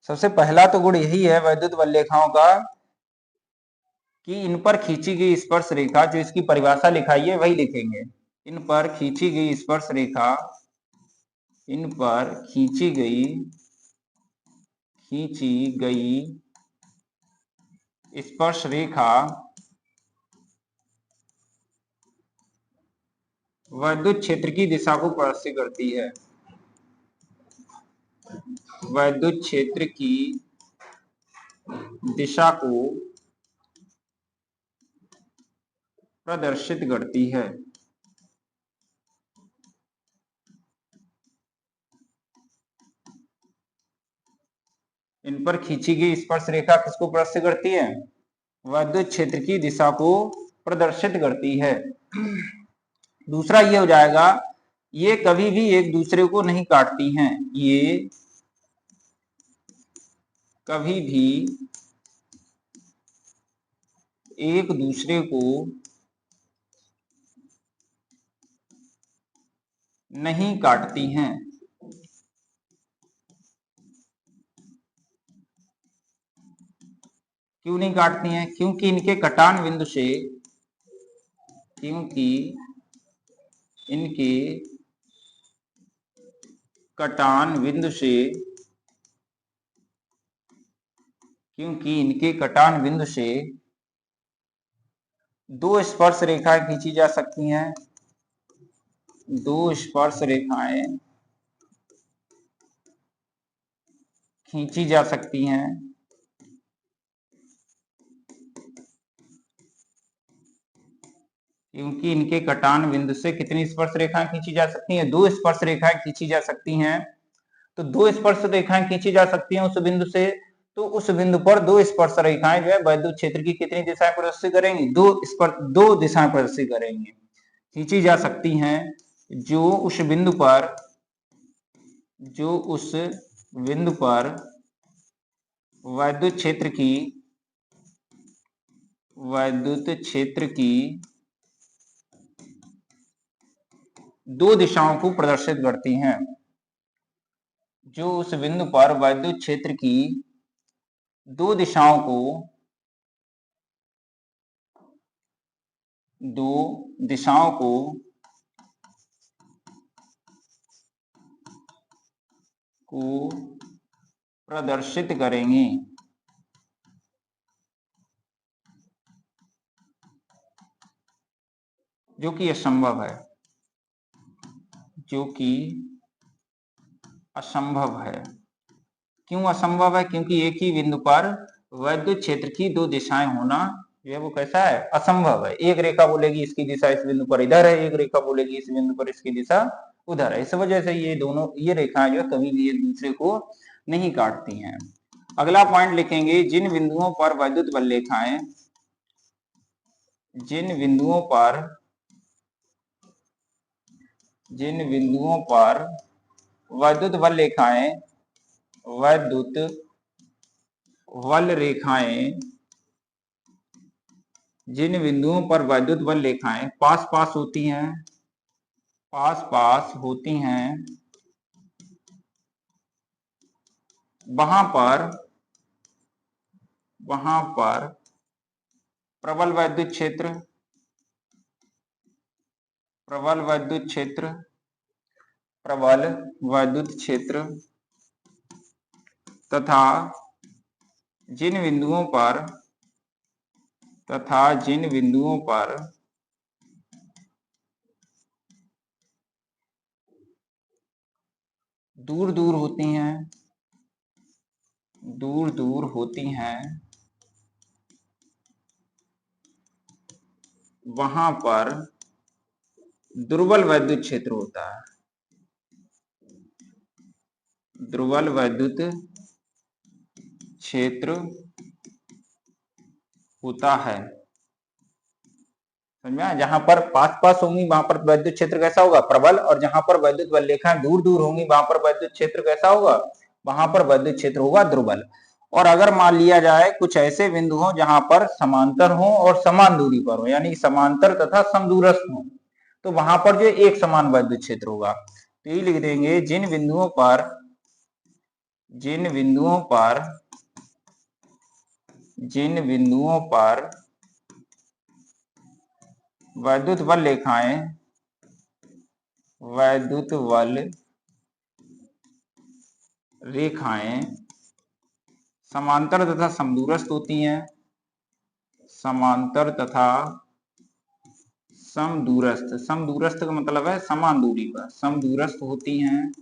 सबसे पहला तो गुण यही है वैद्युत बल रेखाओं का कि इन पर खींची गई स्पर्श रेखा, जो इसकी परिभाषा लिखाई है वही लिखेंगे। इन पर खींची गई स्पर्श रेखा, इन पर खींची गई स्पर्श रेखा वैद्युत क्षेत्र की दिशा को प्रदर्शित करती है। वैद्युत क्षेत्र की दिशा को प्रदर्शित करती है। इन पर खींची गई स्पर्श रेखा किसको प्रदर्शित करती है? वैद्युत क्षेत्र की दिशा को प्रदर्शित करती है। दूसरा ये हो जाएगा, ये कभी भी एक दूसरे को नहीं काटती हैं। ये कभी भी एक दूसरे को नहीं काटती हैं। क्यों नहीं काटती हैं? क्योंकि इनके कटान बिंदु से क्योंकि इनके कटान बिंदु से दो स्पर्श रेखाएं खींची जा सकती हैं। दो स्पर्श रेखाएं खींची जा सकती हैं। क्योंकि इनके कटान बिंदु से कितनी स्पर्श रेखाएं खींची जा सकती हैं? दो स्पर्श रेखाएं खींची जा सकती हैं। तो दो स्पर्श रेखाएं खींची जा सकती हैं उस बिंदु से, तो उस बिंदु पर दो स्पर्श रेखाएं जो है वैद्युत क्षेत्र की कितनी दिशाएं प्रदर्शित करेंगी? दो दिशाएं प्रदर्शित करेंगी, खींची जा सकती हैं। जो उस बिंदु पर वैद्युत क्षेत्र की दो दिशाओं को प्रदर्शित करती हैं। जो उस बिंदु पर वैद्युत क्षेत्र की दो दिशाओं को प्रदर्शित करेंगे। जो कि असंभव है, क्यों असंभव है? क्योंकि एक ही बिंदु पर वैद्युत क्षेत्र की दो दिशाएं होना जो है वो कैसा है? असंभव है। एक रेखा बोलेगी इसकी दिशा इस बिंदु पर इधर है, एक रेखा बोलेगी इस बिंदु पर इसकी दिशा उधर है। इस वजह से ये रेखाएं जो है कभी भी एक दूसरे को नहीं काटती हैं। अगला पॉइंट लिखेंगे, जिन बिंदुओं पर वैद्युत बल रेखाएं वैद्युत बल रेखाएं पास पास होती हैं, वहां पर प्रबल वैद्युत क्षेत्र तथा जिन बिंदुओं पर दूर दूर होती हैं वहां पर दुर्बल वैद्युत क्षेत्र होता है। दुर्बल वैद्युत क्षेत्र होता है। समझ में? जहां पर पास पास होंगी वहां पर वैद्युत क्षेत्र कैसा होगा? प्रबल। और जहां पर वैद्युत बल रेखाएं दूर दूर होंगी वहां पर वैद्युत क्षेत्र कैसा होगा? वहां पर वैद्युत क्षेत्र होगा दुर्बल। और अगर मान लिया जाए कुछ ऐसे बिंदु हो जहां पर समांतर हो और समान दूरी पर हो, यानी समांतर तथा समदूरस्थ हो, तो वहां पर जो एक समान वैद्युत क्षेत्र होगा। तो ये लिख देंगे, जिन बिंदुओं पर वैद्युत बल रेखाएं समांतर तथा समदूरस्थ होती हैं, समदूरस्थ का मतलब है समान दूरी पर, समदूरस्थ होती हैं,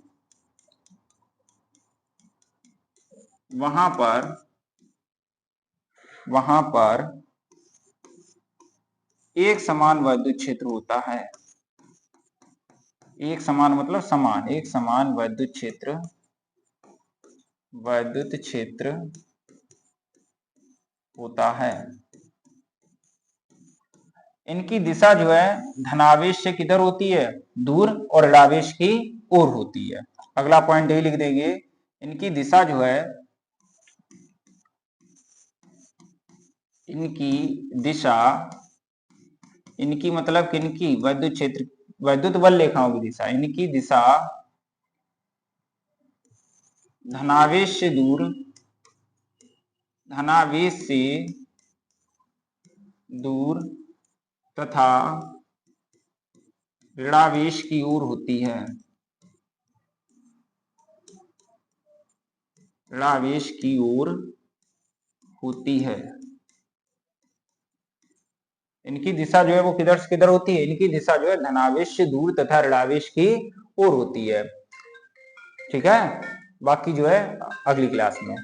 वहां पर एक समान वैद्युत क्षेत्र होता है। एक समान मतलब समान, एक समान वैद्युत क्षेत्र होता है। इनकी दिशा जो है धनावेश से किधर होती है? दूर। और ऋणावेश की ओर होती है। अगला पॉइंट यही लिख देंगे, इनकी दिशा जो है, इनकी मतलब किनकी? वैद्युत क्षेत्र, वैद्युत बल रेखाओं की दिशा, इनकी दिशा धनावेश से दूर तथा ऋणावेश की ओर होती है। ऋणावेश की ओर होती है। इनकी दिशा जो है वो किधर से किधर होती है? इनकी दिशा जो है धनावेश से दूर तथा ऋणावेश की ओर होती है। ठीक है, बाकी जो है अगली क्लास में।